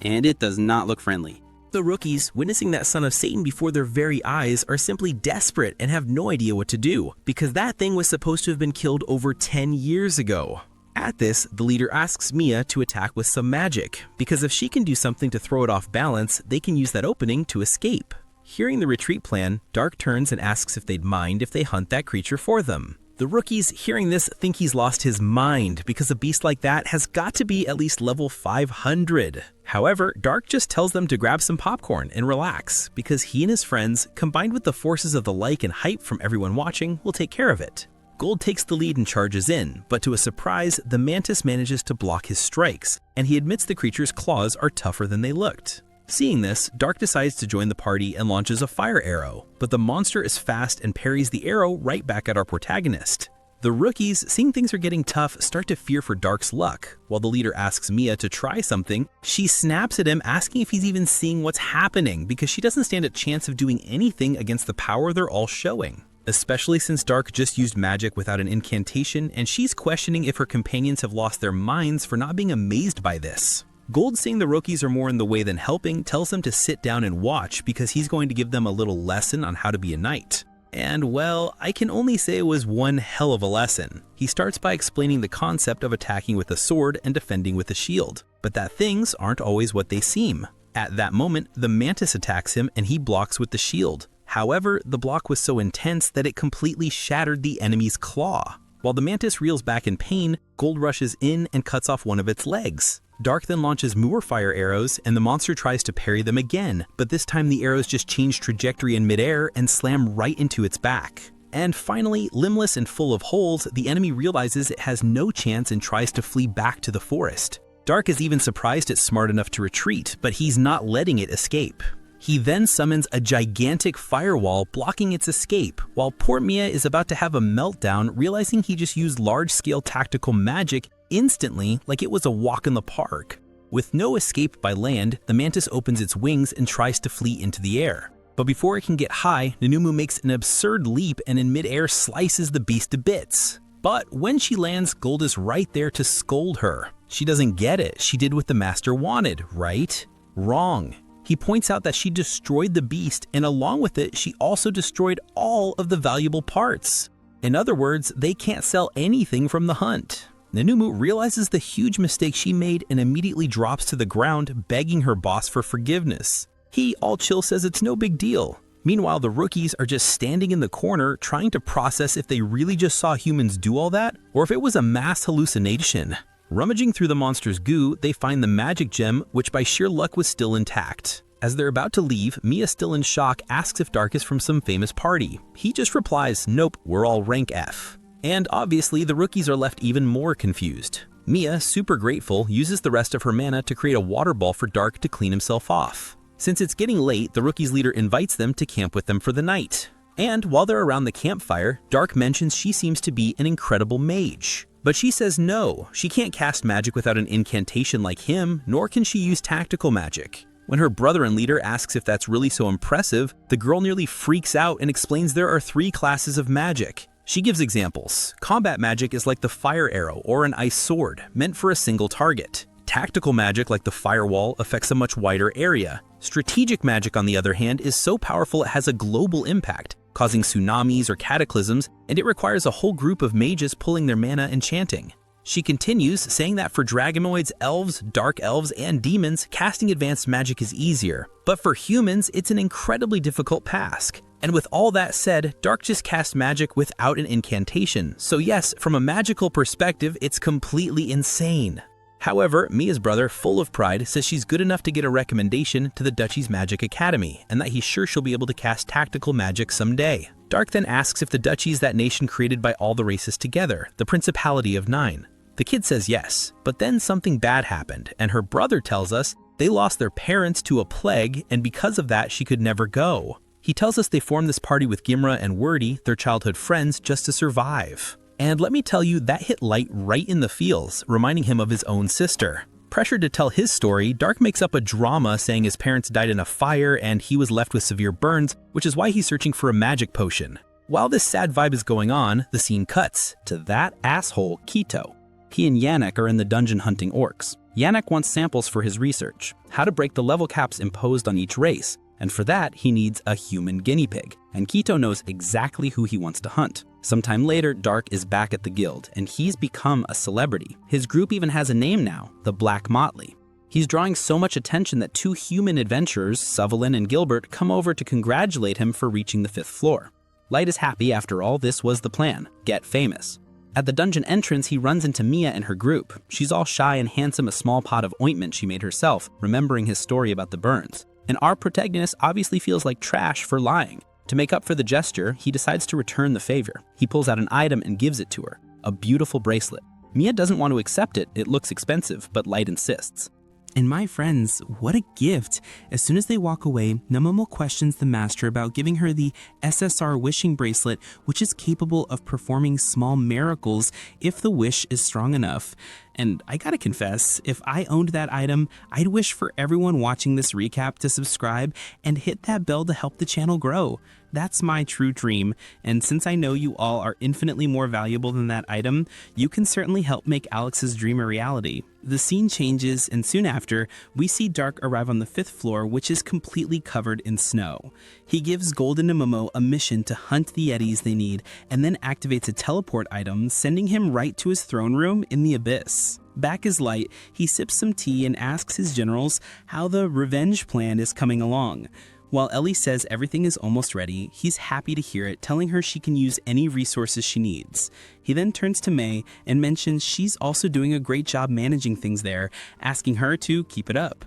And it does not look friendly. The rookies, witnessing that son of Satan before their very eyes, are simply desperate and have no idea what to do, because that thing was supposed to have been killed over 10 years ago. At this, the leader asks Mia to attack with some magic, because if she can do something to throw it off balance, they can use that opening to escape. Hearing the retreat plan, Dark turns and asks if they'd mind if they hunt that creature for them. The rookies, hearing this, think he's lost his mind, because a beast like that has got to be at least level 500. However, Dark just tells them to grab some popcorn and relax, because he and his friends, combined with the forces of the like and hype from everyone watching, will take care of it. Gold takes the lead and charges in, but to a surprise, the mantis manages to block his strikes, and he admits the creature's claws are tougher than they looked. Seeing this, Dark decides to join the party and launches a fire arrow, but the monster is fast and parries the arrow right back at our protagonist. The rookies, seeing things are getting tough, start to fear for Dark's luck. While the leader asks Mia to try something, she snaps at him, asking if he's even seeing what's happening, because she doesn't stand a chance of doing anything against the power they're all showing. Especially since Dark just used magic without an incantation, and she's questioning if her companions have lost their minds for not being amazed by this. Gold, seeing the rookies are more in the way than helping, tells them to sit down and watch because he's going to give them a little lesson on how to be a knight. And well, I can only say it was one hell of a lesson. He starts by explaining the concept of attacking with a sword and defending with a shield, but that things aren't always what they seem. At that moment, the mantis attacks him and he blocks with the shield. However, the block was so intense that it completely shattered the enemy's claw. While the mantis reels back in pain, Gold rushes in and cuts off one of its legs. Dark then launches more fire arrows, and the monster tries to parry them again, but this time the arrows just change trajectory in midair and slam right into its back. And finally, limbless and full of holes, the enemy realizes it has no chance and tries to flee back to the forest. Dark is even surprised it's smart enough to retreat, but he's not letting it escape. He then summons a gigantic firewall blocking its escape, while poor Mia is about to have a meltdown, realizing he just used large-scale tactical magic instantly like it was a walk in the park. With no escape by land, the mantis opens its wings and tries to flee into the air. But before it can get high, Nanumu makes an absurd leap and in midair slices the beast to bits. But when she lands, Gold is right there to scold her. She doesn't get it. She did what the master wanted, right? Wrong. He points out that she destroyed the beast, and along with it, she also destroyed all of the valuable parts. In other words, they can't sell anything from the hunt. Nanumu realizes the huge mistake she made and immediately drops to the ground, begging her boss for forgiveness. He, all chill, says it's no big deal. Meanwhile, the rookies are just standing in the corner trying to process if they really just saw humans do all that, or if it was a mass hallucination. Rummaging through the monster's goo, they find the magic gem, which by sheer luck was still intact. As they're about to leave, Mia, still in shock, asks if Dark is from some famous party. He just replies, "Nope, we're all rank F." And obviously, the rookies are left even more confused. Mia, super grateful, uses the rest of her mana to create a water ball for Dark to clean himself off. Since it's getting late, the rookies' leader invites them to camp with them for the night. And while they're around the campfire, Dark mentions she seems to be an incredible mage. But she says no, she can't cast magic without an incantation like him, nor can she use tactical magic. When her brother and leader asks if that's really so impressive, the girl nearly freaks out and explains there are 3 classes of magic. She gives examples. Combat magic is like the fire arrow or an ice sword, meant for a single target. Tactical magic like the firewall affects a much wider area. Strategic magic, on the other hand, is so powerful it has a global impact, causing tsunamis or cataclysms, and it requires a whole group of mages pulling their mana and chanting. She continues, saying that for dragonoids, elves, dark elves, and demons, casting advanced magic is easier. But for humans, it's an incredibly difficult task. And with all that said, Dark just casts magic without an incantation. So yes, from a magical perspective, it's completely insane. However, Mia's brother, full of pride, says she's good enough to get a recommendation to the Duchy's Magic Academy, and that he's sure she'll be able to cast tactical magic someday. Dark then asks if the Duchy is that nation created by all the races together, the Principality of Nine. The kid says yes, but then something bad happened, and her brother tells us they lost their parents to a plague, and because of that, she could never go. He tells us they formed this party with Gimra and Wordy, their childhood friends, just to survive. And let me tell you, that hit Light right in the feels, reminding him of his own sister. Pressured to tell his story, Dark makes up a drama saying his parents died in a fire and he was left with severe burns, which is why he's searching for a magic potion. While this sad vibe is going on, the scene cuts to that asshole Kito. He and Yannick are in the dungeon hunting orcs. Yannick wants samples for his research, how to break the level caps imposed on each race, and for that he needs a human guinea pig, and Kito knows exactly who he wants to hunt. Sometime later, Dark is back at the guild, and he's become a celebrity. His group even has a name now, the Black Motley. He's drawing so much attention that two human adventurers, Suvelin and Gilbert, come over to congratulate him for reaching the 5th floor. Light is happy after all. This was the plan, get famous. At the dungeon entrance, he runs into Mia and her group. She's all shy and hands him a small pot of ointment she made herself, remembering his story about the burns. And our protagonist obviously feels like trash for lying. To make up for the gesture, he decides to return the favor. He pulls out an item and gives it to her, a beautiful bracelet. Mia doesn't want to accept it, it looks expensive, but Light insists. And my friends, what a gift! As soon as they walk away, Namomo questions the master about giving her the SSR wishing bracelet, which is capable of performing small miracles if the wish is strong enough. And I gotta confess, if I owned that item, I'd wish for everyone watching this recap to subscribe and hit that bell to help the channel grow. That's my true dream, and since I know you all are infinitely more valuable than that item, you can certainly help make Alex's dream a reality. The scene changes, and soon after, we see Dark arrive on the 5th floor, which is completely covered in snow. He gives Golden and Momo a mission to hunt the Yetis they need, and then activates a teleport item, sending him right to his throne room in the abyss. Back is Light, he sips some tea and asks his generals how the revenge plan is coming along. While Ellie says everything is almost ready, he's happy to hear it, telling her she can use any resources she needs. He then turns to Mei and mentions she's also doing a great job managing things there, asking her to keep it up.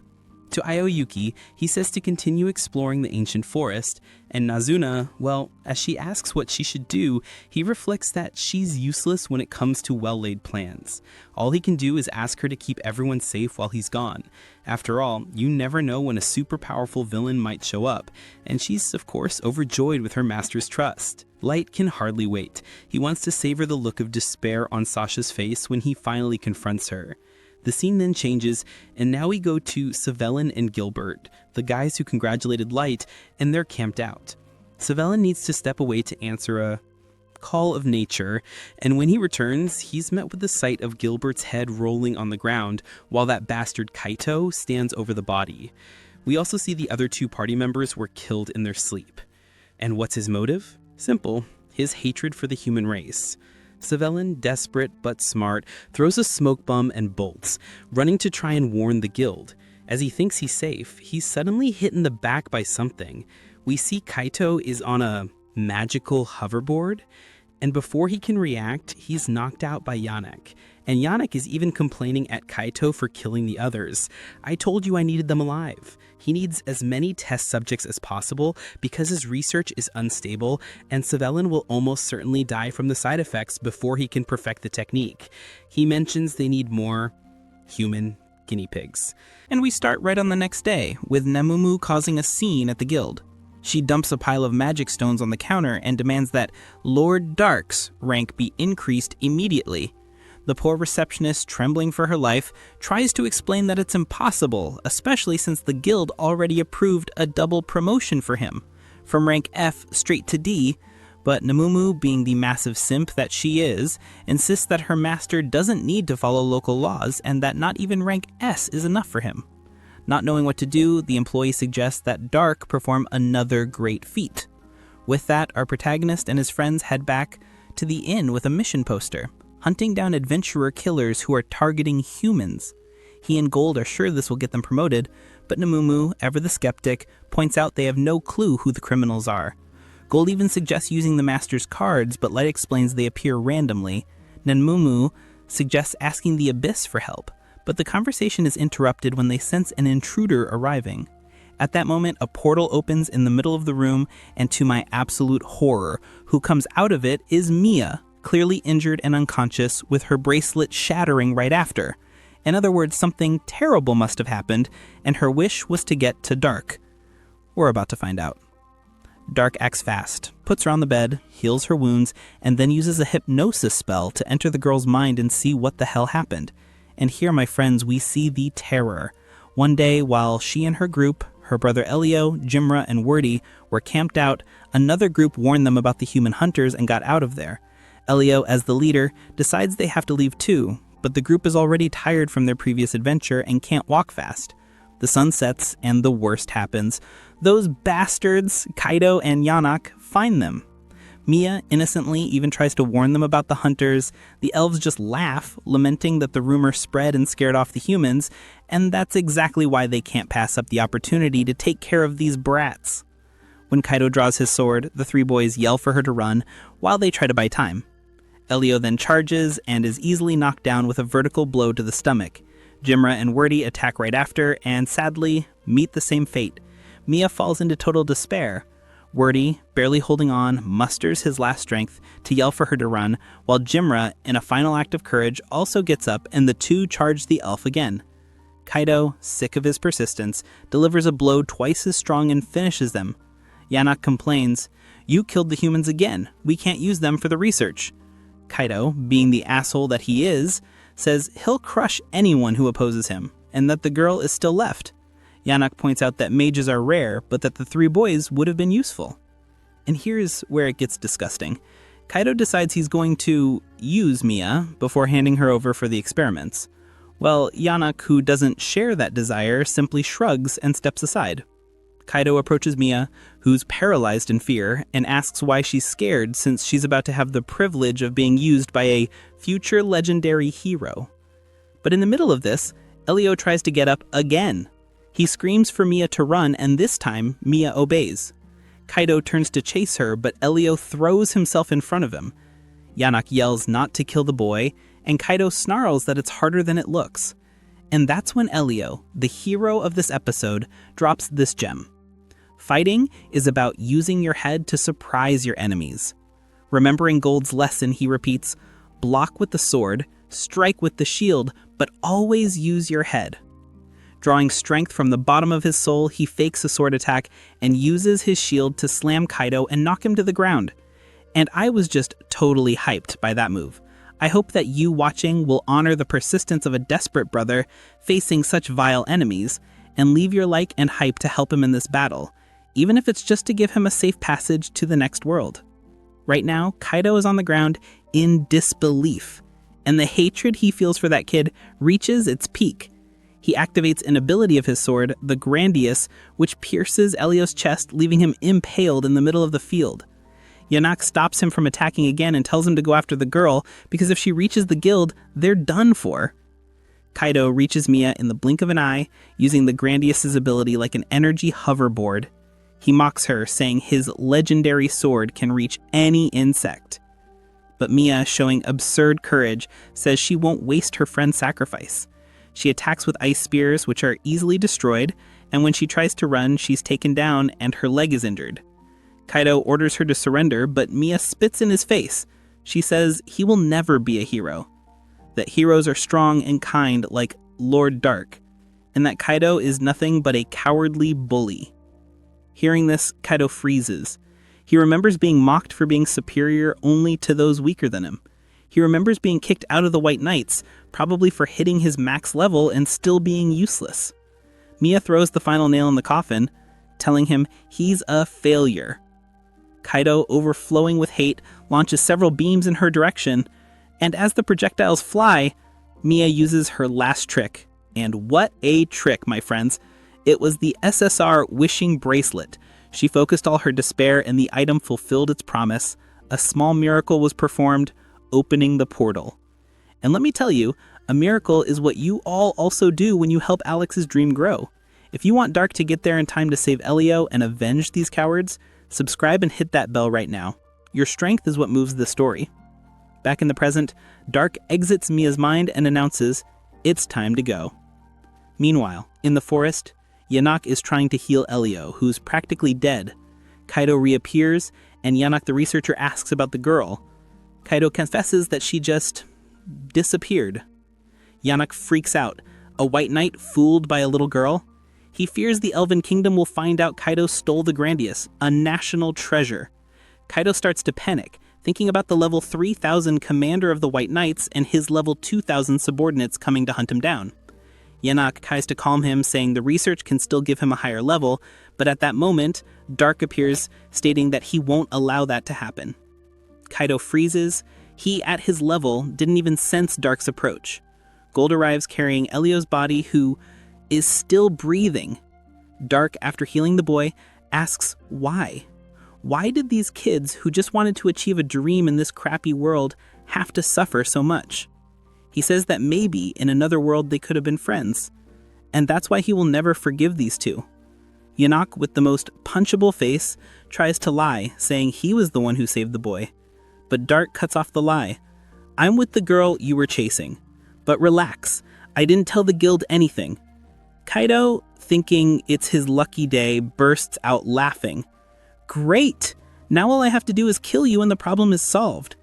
To Aoyuki, he says to continue exploring the ancient forest, and Nazuna, well, as she asks what she should do, he reflects that she's useless when it comes to well-laid plans. All he can do is ask her to keep everyone safe while he's gone. After all, you never know when a super powerful villain might show up, and she's, of course, overjoyed with her master's trust. Light can hardly wait. He wants to savor the look of despair on Sasha's face when he finally confronts her. The scene then changes, and now we go to Suvelin and Gilbert, the guys who congratulated Light, and they're camped out. Suvelin needs to step away to answer a call of nature, and when he returns, he's met with the sight of Gilbert's head rolling on the ground, while that bastard Kaito stands over the body. We also see the other two party members were killed in their sleep. And what's his motive? Simple, his hatred for the human race. Suvelin, desperate but smart, throws a smoke bomb and bolts, running to try and warn the guild. As he thinks he's safe, he's suddenly hit in the back by something. We see Kaito is on a magical hoverboard, and before he can react, he's knocked out by Yannick. And Yannick is even complaining at Kaito for killing the others. I told you I needed them alive. He needs as many test subjects as possible because his research is unstable, and Suvelin will almost certainly die from the side effects before he can perfect the technique. He mentions they need more human guinea pigs. And we start right on the next day, with Nemumu causing a scene at the guild. She dumps a pile of magic stones on the counter and demands that Lord Dark's rank be increased immediately. The poor receptionist, trembling for her life, tries to explain that it's impossible, especially since the guild already approved a double promotion for him, from rank F straight to D, But Namumu, being the massive simp that she is, insists that her master doesn't need to follow local laws and that not even rank S is enough for him. Not knowing what to do, the employee suggests that Dark perform another great feat. With that, our protagonist and his friends head back to the inn with a mission poster, hunting down adventurer killers who are targeting humans. He and Gold are sure this will get them promoted, but Namumu, ever the skeptic, points out they have no clue who the criminals are. Gold even suggests using the master's cards, but Light explains they appear randomly. Namumu suggests asking the Abyss for help, but the conversation is interrupted when they sense an intruder arriving. At that moment, a portal opens in the middle of the room, and to my absolute horror, who comes out of it is Mia, clearly injured and unconscious, with her bracelet shattering right after. In other words, something terrible must have happened, and her wish was to get to Dark. We're about to find out. Dark acts fast, puts her on the bed, heals her wounds, and then uses a hypnosis spell to enter the girl's mind and see what the hell happened. And here, my friends, we see the terror. One day, while she and her group, her brother Elio, Jimra, and Wordy, were camped out, another group warned them about the human hunters and got out of there. Elio, as the leader, decides they have to leave too, but the group is already tired from their previous adventure and can't walk fast. The sun sets, and the worst happens. Those bastards, Kaido and Yanak, find them. Mia innocently even tries to warn them about the hunters. The elves just laugh, lamenting that the rumor spread and scared off the humans, and that's exactly why they can't pass up the opportunity to take care of these brats. When Kaido draws his sword, the three boys yell for her to run, while they try to buy time. Elio then charges and is easily knocked down with a vertical blow to the stomach. Jimra and Wordy attack right after, and sadly, meet the same fate. Mia falls into total despair. Wordy, barely holding on, musters his last strength to yell for her to run, while Jimra, in a final act of courage, also gets up and the two charge the elf again. Kaido, sick of his persistence, delivers a blow twice as strong and finishes them. Yanak complains, "You killed the humans again. We can't use them for the research." Kaido, being the asshole that he is, says he'll crush anyone who opposes him, and that the girl is still left. Yanak points out that mages are rare, but that the three boys would have been useful. And here's where it gets disgusting. Kaido decides he's going to use Mia before handing her over for the experiments. Well, Yanak, who doesn't share that desire, simply shrugs and steps aside. Kaido approaches Mia, who's paralyzed in fear, and asks why she's scared since she's about to have the privilege of being used by a future legendary hero. But in the middle of this, Elio tries to get up again. He screams for Mia to run, and this time, Mia obeys. Kaido turns to chase her, but Elio throws himself in front of him. Yanak yells not to kill the boy, and Kaido snarls that it's harder than it looks. And that's when Elio, the hero of this episode, drops this gem. Fighting is about using your head to surprise your enemies. Remembering Gold's lesson, he repeats, block with the sword, strike with the shield, but always use your head. Drawing strength from the bottom of his soul, he fakes a sword attack and uses his shield to slam Kaido and knock him to the ground. And I was just totally hyped by that move. I hope that you watching will honor the persistence of a desperate brother facing such vile enemies, and leave your like and hype to help him in this battle, even if it's just to give him a safe passage to the next world. Right now, Kaido is on the ground in disbelief, and the hatred he feels for that kid reaches its peak. He activates an ability of his sword, the Grandius, which pierces Elio's chest, leaving him impaled in the middle of the field. Yanak stops him from attacking again and tells him to go after the girl, because if she reaches the guild, they're done for. Kaido reaches Mia in the blink of an eye, using the Grandius's ability like an energy hoverboard. He mocks her, saying his legendary sword can reach any insect. But Mia, showing absurd courage, says she won't waste her friend's sacrifice. She attacks with ice spears, which are easily destroyed, and when she tries to run, she's taken down and her leg is injured. Kaido orders her to surrender, but Mia spits in his face. She says he will never be a hero, that heroes are strong and kind like Lord Dark, and that Kaido is nothing but a cowardly bully. Hearing this, Kaido freezes. He remembers being mocked for being superior only to those weaker than him. He remembers being kicked out of the White Knights, probably for hitting his max level and still being useless. Mia throws the final nail in the coffin, telling him he's a failure. Kaido, overflowing with hate, launches several beams in her direction, and as the projectiles fly, Mia uses her last trick. And what a trick, my friends. It was the SSR Wishing Bracelet. She focused all her despair and the item fulfilled its promise. A small miracle was performed, opening the portal. And let me tell you, a miracle is what you all also do when you help Alex's dream grow. If you want Dark to get there in time to save Elio and avenge these cowards, subscribe and hit that bell right now. Your strength is what moves the story. Back in the present, Dark exits Mia's mind and announces, it's time to go. Meanwhile, in the forest, Yanok is trying to heal Elio, who's practically dead. Kaido reappears, and Yanok the researcher asks about the girl. Kaido confesses that she just disappeared. Yanok freaks out. A white knight fooled by a little girl? He fears the Elven Kingdom will find out Kaido stole the Grandius, a national treasure. Kaido starts to panic, thinking about the level 3000 commander of the White Knights and his level 2000 subordinates coming to hunt him down. Yanok tries to calm him, saying the research can still give him a higher level, but at that moment, Dark appears, stating that he won't allow that to happen. Kaido freezes. He, at his level, didn't even sense Dark's approach. Gold arrives carrying Elio's body, who is still breathing. Dark, after healing the boy, asks why. Why did these kids who just wanted to achieve a dream in this crappy world have to suffer so much? He says that maybe in another world they could have been friends, and that's why he will never forgive these two. Yanok, with the most punchable face, tries to lie, saying he was the one who saved the boy. But Dark cuts off the lie. I'm with the girl you were chasing. But relax, I didn't tell the guild anything. Kaido, thinking it's his lucky day, bursts out laughing. Great! Now all I have to do is kill you and the problem is solved.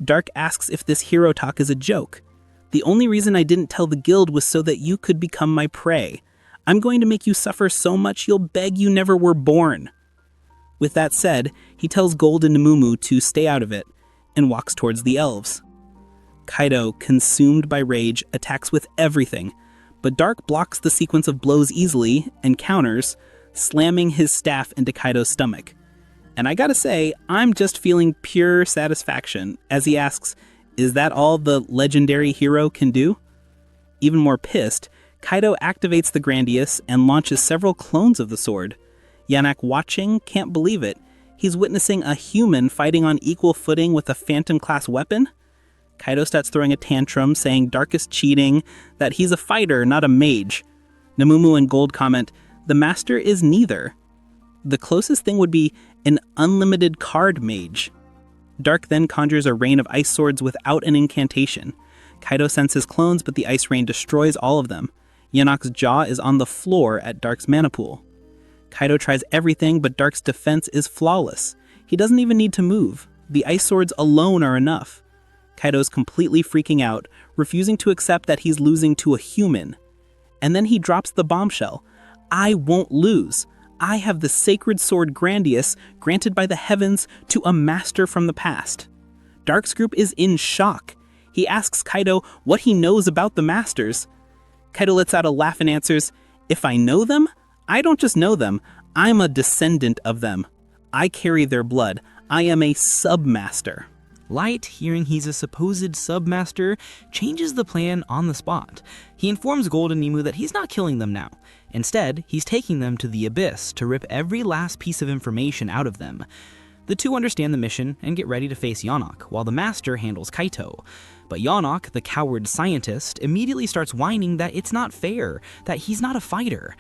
Dark asks if this hero talk is a joke. The only reason I didn't tell the guild was so that you could become my prey. I'm going to make you suffer so much you'll beg you never were born. With that said, he tells Gold and Namumu to stay out of it, and walks towards the elves. Kaido, consumed by rage, attacks with everything, but Dark blocks the sequence of blows easily and counters, slamming his staff into Kaido's stomach. And I gotta say, I'm just feeling pure satisfaction as he asks, is that all the legendary hero can do? Even more pissed, Kaido activates the Grandius and launches several clones of the sword. Yanok, watching, can't believe it. He's witnessing a human fighting on equal footing with a phantom-class weapon? Kaido starts throwing a tantrum, saying Dark is cheating, that he's a fighter, not a mage. Namumu and Gold comment, the master is neither. The closest thing would be an unlimited card mage. Dark then conjures a rain of ice swords without an incantation. Kaido sends his clones, but the ice rain destroys all of them. Yanok's jaw is on the floor at Dark's mana pool. Kaido tries everything, but Dark's defense is flawless. He doesn't even need to move. The ice swords alone are enough. Kaido's completely freaking out, refusing to accept that he's losing to a human. And then he drops the bombshell. I won't lose. I have the sacred sword Grandius, granted by the heavens to a master from the past. Dark's group is in shock. He asks Kaido what he knows about the masters. Kaido lets out a laugh and answers, if I know them? I don't just know them. I'm a descendant of them. I carry their blood. I am a submaster. Light, hearing he's a supposed submaster, changes the plan on the spot. He informs Gold and Nemu that he's not killing them now. Instead, he's taking them to the Abyss to rip every last piece of information out of them. The two understand the mission and get ready to face Yanok, while the master handles Kaito. But Yanok, the coward scientist, immediately starts whining that it's not fair, that he's not a fighter.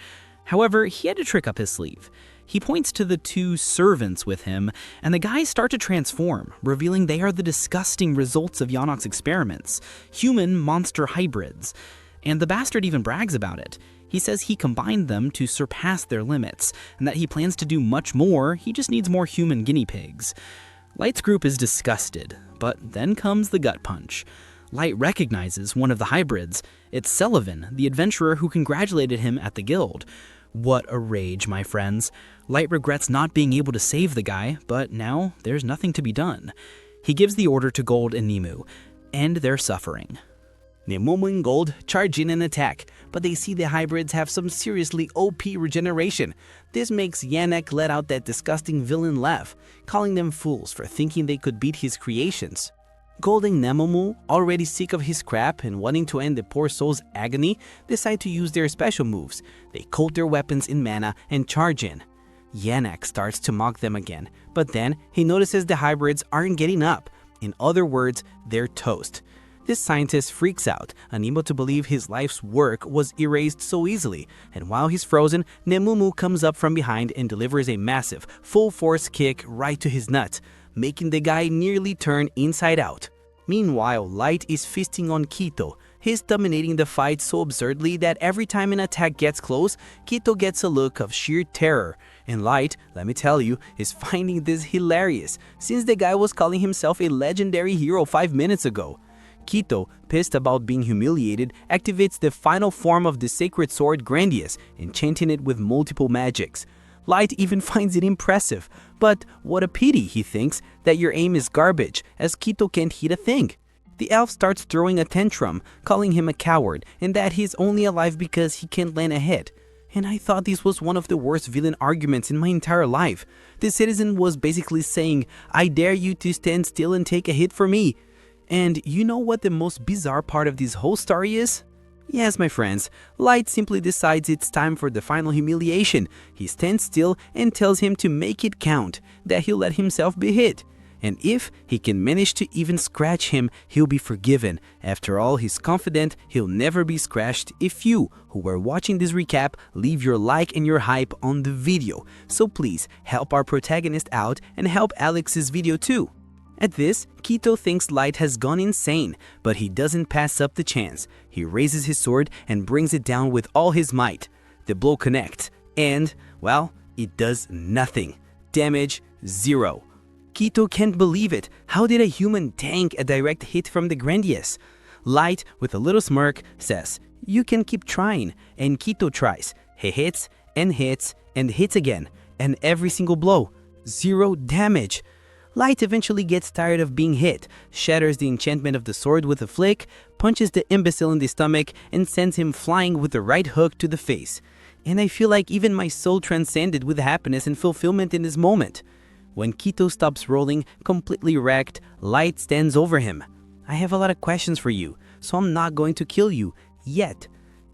However, he had a trick up his sleeve. He points to the two servants with him, and the guys start to transform, revealing they are the disgusting results of Yanok's experiments, human-monster hybrids. And the bastard even brags about it. He says he combined them to surpass their limits, and that he plans to do much more, he just needs more human guinea pigs. Light's group is disgusted, but then comes the gut punch. Light recognizes one of the hybrids. It's Sullivan, the adventurer who congratulated him at the guild. What a rage, my friends. Light regrets not being able to save the guy, but now there's nothing to be done. He gives the order to Gold and Nemu, end their suffering. Nemumu and Gold charge in and attack, but they see the hybrids have some seriously OP regeneration. This makes Yannick let out that disgusting villain laugh, calling them fools for thinking they could beat his creations. Gold and Nemumu, already sick of his crap and wanting to end the poor soul's agony, decide to use their special moves. They coat their weapons in mana and charge in. Yannick starts to mock them again, but then he notices the hybrids aren't getting up. In other words, they're toast. This scientist freaks out, unable to believe his life's work was erased so easily, and while he's frozen, Nemumu comes up from behind and delivers a massive, full-force kick right to his nuts, making the guy nearly turn inside out. Meanwhile, Light is feasting on Quito. He's dominating the fight so absurdly that every time an attack gets close, Quito gets a look of sheer terror. And Light, let me tell you, is finding this hilarious, since the guy was calling himself a legendary hero 5 minutes ago. Quito, pissed about being humiliated, activates the final form of the sacred sword Grandius, enchanting it with multiple magics. Light even finds it impressive, but what a pity, he thinks, that your aim is garbage, as Quito can't hit a thing. The elf starts throwing a tantrum, calling him a coward, and that he's only alive because he can't land a hit. And I thought this was one of the worst villain arguments in my entire life. The citizen was basically saying, I dare you to stand still and take a hit for me. And you know what the most bizarre part of this whole story is? Yes, my friends, Light simply decides it's time for the final humiliation. He stands still and tells him to make it count, that he'll let himself be hit. And if he can manage to even scratch him, he'll be forgiven. After all, he's confident he'll never be scratched if you, who are watching this recap, leave your like and your hype on the video. So please, help our protagonist out and help Alex's video too. At this, Quito thinks Light has gone insane, but he doesn't pass up the chance. He raises his sword and brings it down with all his might. The blow connects, and, well, it does nothing. Damage 0. Quito can't believe it. How did a human tank a direct hit from the Grandius? Light, with a little smirk, says, you can keep trying, and Quito tries. He hits, and hits, and hits again, and every single blow, 0 damage. Light eventually gets tired of being hit, shatters the enchantment of the sword with a flick, punches the imbecile in the stomach, and sends him flying with the right hook to the face. And I feel like even my soul transcended with happiness and fulfillment in this moment. When Quito stops rolling, completely wrecked, Light stands over him. I have a lot of questions for you, so I'm not going to kill you, yet.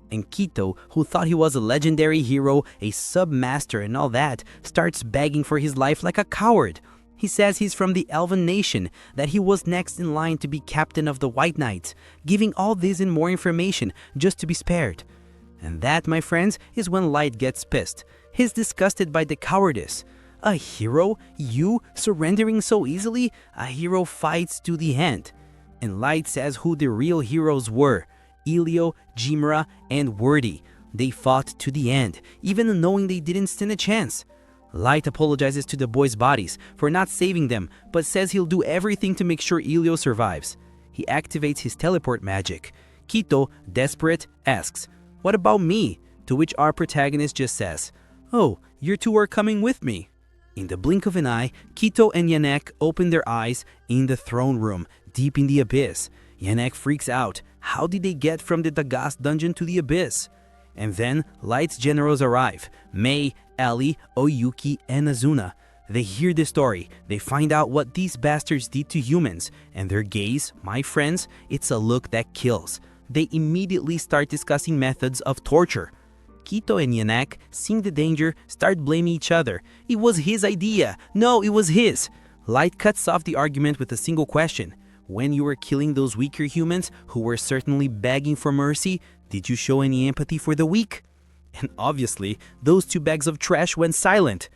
And Quito, who thought he was a legendary hero, a sub-master and all that, starts begging for his life like a coward. He says he's from the Elven nation, that he was next in line to be captain of the White Knights, giving all this and more information just to be spared. And that, my friends, is when Light gets pissed. He's disgusted by the cowardice. A hero? You? Surrendering so easily? A hero fights to the end. And Light says who the real heroes were. Elio, Jimra, and Wordy. They fought to the end, even knowing they didn't stand a chance. Light apologizes to the boys' bodies for not saving them, but says he'll do everything to make sure Elio survives. He activates his teleport magic. Quito, desperate, asks, what about me? To which our protagonist just says, oh, you two are coming with me. In the blink of an eye, Quito and Yannick open their eyes in the throne room, deep in the abyss. Yannick freaks out. How did they get from the Dagas dungeon to the abyss? And then Light's generals arrive. Mei, Ellie, Oyuki, and Nazuna. They hear the story. They find out what these bastards did to humans. And their gaze, my friends, it's a look that kills. They immediately start discussing methods of torture. Quito and Yannick, seeing the danger, start blaming each other. It was his idea. No, it was his. Light cuts off the argument with a single question. When you were killing those weaker humans who were certainly begging for mercy, did you show any empathy for the weak? And obviously, those two bags of trash went silent.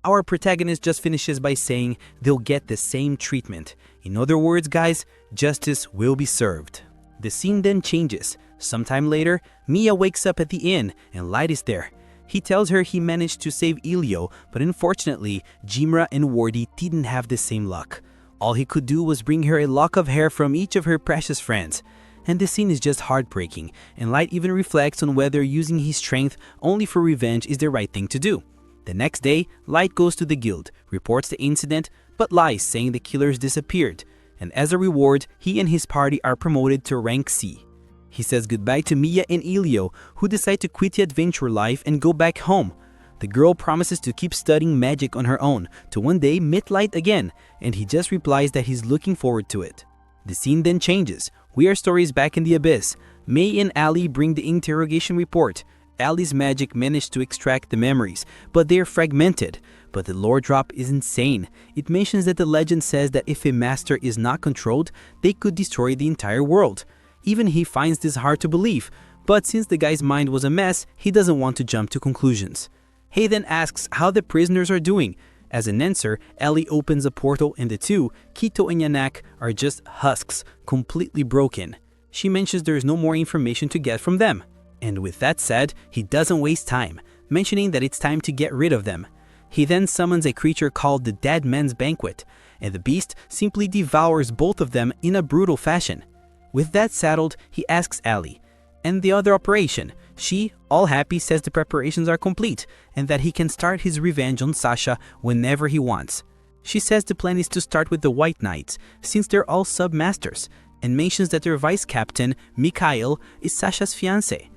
Our protagonist just finishes by saying they'll get the same treatment. In other words, guys, justice will be served. The scene then changes. Sometime later, Mia wakes up at the inn and Light is there. He tells her he managed to save Elio, but unfortunately, Jimra and Wordy didn't have the same luck. All he could do was bring her a lock of hair from each of her precious friends. And the scene is just heartbreaking, and Light even reflects on whether using his strength only for revenge is the right thing to do. The next day, Light goes to the guild, reports the incident, but lies saying the killers disappeared. And as a reward, he and his party are promoted to rank C. He says goodbye to Mia and Elio, who decide to quit the adventure life and go back home. The girl promises to keep studying magic on her own, to one day meet Light again, and he just replies that he's looking forward to it. The scene then changes. We are stories back in the abyss. May and Ellie bring the interrogation report. Ellie's magic managed to extract the memories, but they are fragmented. But the lore drop is insane. It mentions that the legend says that if a master is not controlled, they could destroy the entire world. Even he finds this hard to believe, but since the guy's mind was a mess, he doesn't want to jump to conclusions. He then asks how the prisoners are doing. As an answer, Ellie opens a portal and the two, Kito and Yanak, are just husks, completely broken. She mentions there is no more information to get from them. And with that said, he doesn't waste time, mentioning that it's time to get rid of them. He then summons a creature called the Dead Man's Banquet, and the beast simply devours both of them in a brutal fashion. With that settled, he asks Ellie, and the other operation. She, all happy, says the preparations are complete and that he can start his revenge on Sasha whenever he wants. She says the plan is to start with the White Knights, since they're all sub-masters, and mentions that their vice captain, Mikhail, is Sasha's fiancé.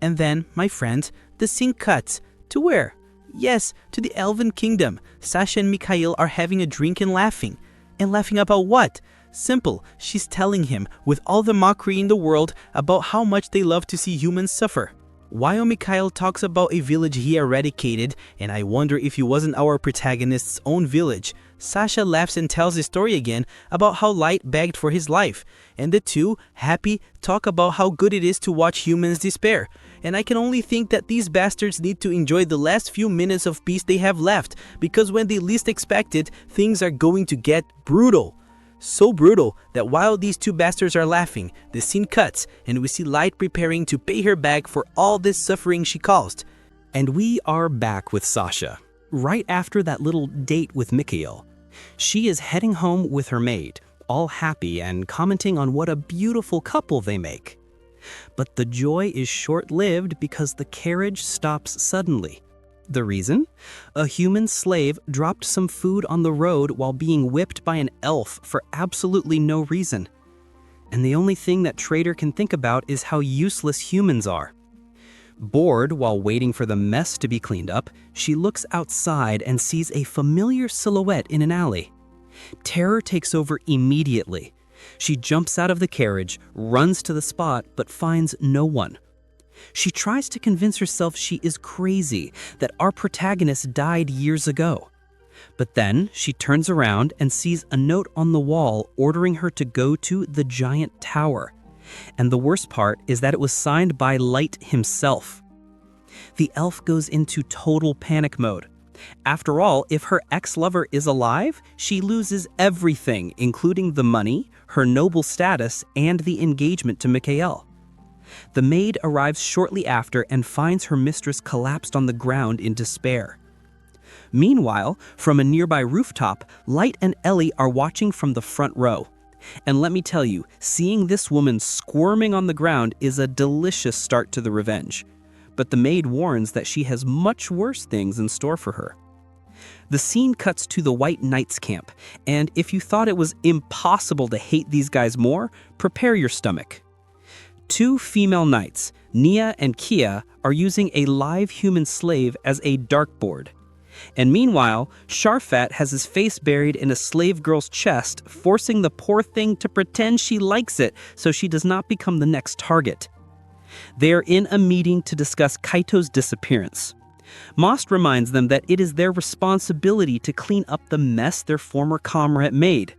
And then, my friend, the scene cuts. To where? Yes, to the Elven Kingdom. Sasha and Mikhail are having a drink and laughing. And laughing about what? Simple, she's telling him, with all the mockery in the world, about how much they love to see humans suffer. While Mikhail talks about a village he eradicated, and I wonder if it wasn't our protagonist's own village, Sasha laughs and tells the story again about how Light begged for his life, and the two, happy, talk about how good it is to watch humans despair. And I can only think that these bastards need to enjoy the last few minutes of peace they have left, because when they least expect it, things are going to get brutal. So brutal that while these two bastards are laughing, the scene cuts and we see Light preparing to pay her back for all this suffering she caused. And we are back with Sasha, right after that little date with Mikhail. She is heading home with her maid, all happy and commenting on what a beautiful couple they make. But the joy is short-lived because the carriage stops suddenly. The reason? A human slave dropped some food on the road while being whipped by an elf for absolutely no reason. And the only thing that Traitor can think about is how useless humans are. Bored while waiting for the mess to be cleaned up, she looks outside and sees a familiar silhouette in an alley. Terror takes over immediately. She jumps out of the carriage, runs to the spot, but finds no one. She tries to convince herself she is crazy, that our protagonist died years ago. But then she turns around and sees a note on the wall ordering her to go to the giant tower. And the worst part is that it was signed by Light himself. The elf goes into total panic mode. After all, if her ex-lover is alive, she loses everything, including the money, her noble status, and the engagement to Mikhail. The maid arrives shortly after and finds her mistress collapsed on the ground in despair. Meanwhile, from a nearby rooftop, Light and Ellie are watching from the front row. And let me tell you, seeing this woman squirming on the ground is a delicious start to the revenge. But the maid warns that she has much worse things in store for her. The scene cuts to the White Knights camp, and if you thought it was impossible to hate these guys more, prepare your stomach. Two female knights, Nia and Kia, are using a live human slave as a dartboard. And meanwhile, Sharfat has his face buried in a slave girl's chest, forcing the poor thing to pretend she likes it so she does not become the next target. They are in a meeting to discuss Kaito's disappearance. Most reminds them that it is their responsibility to clean up the mess their former comrade made.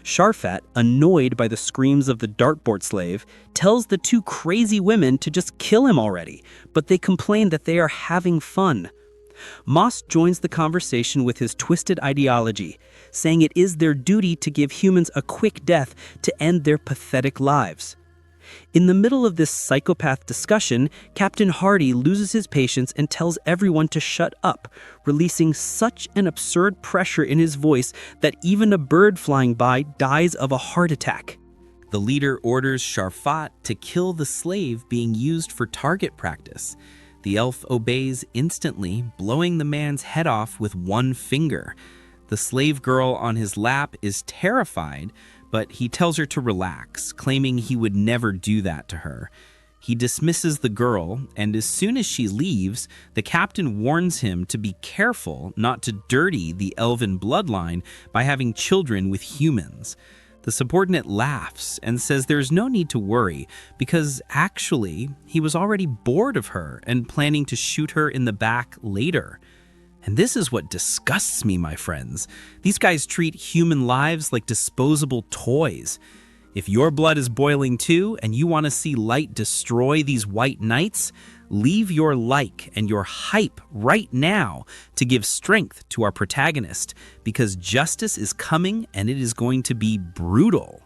Sharfat, annoyed by the screams of the dartboard slave, tells the two crazy women to just kill him already, but they complain that they are having fun. Moss joins the conversation with his twisted ideology, saying it is their duty to give humans a quick death to end their pathetic lives. In the middle of this psychopath discussion, Captain Hardy loses his patience and tells everyone to shut up, releasing such an absurd pressure in his voice that even a bird flying by dies of a heart attack. The leader orders Sharfat to kill the slave being used for target practice. The elf obeys instantly, blowing the man's head off with one finger. The slave girl on his lap is terrified, but he tells her to relax, claiming he would never do that to her. He dismisses the girl, and as soon as she leaves, the captain warns him to be careful not to dirty the elven bloodline by having children with humans. The subordinate laughs and says there's no need to worry because actually he was already bored of her and planning to shoot her in the back later. And this is what disgusts me, my friends. These guys treat human lives like disposable toys. If your blood is boiling too and you want to see Light destroy these white knights, leave your like and your hype right now to give strength to our protagonist, because justice is coming and it is going to be brutal.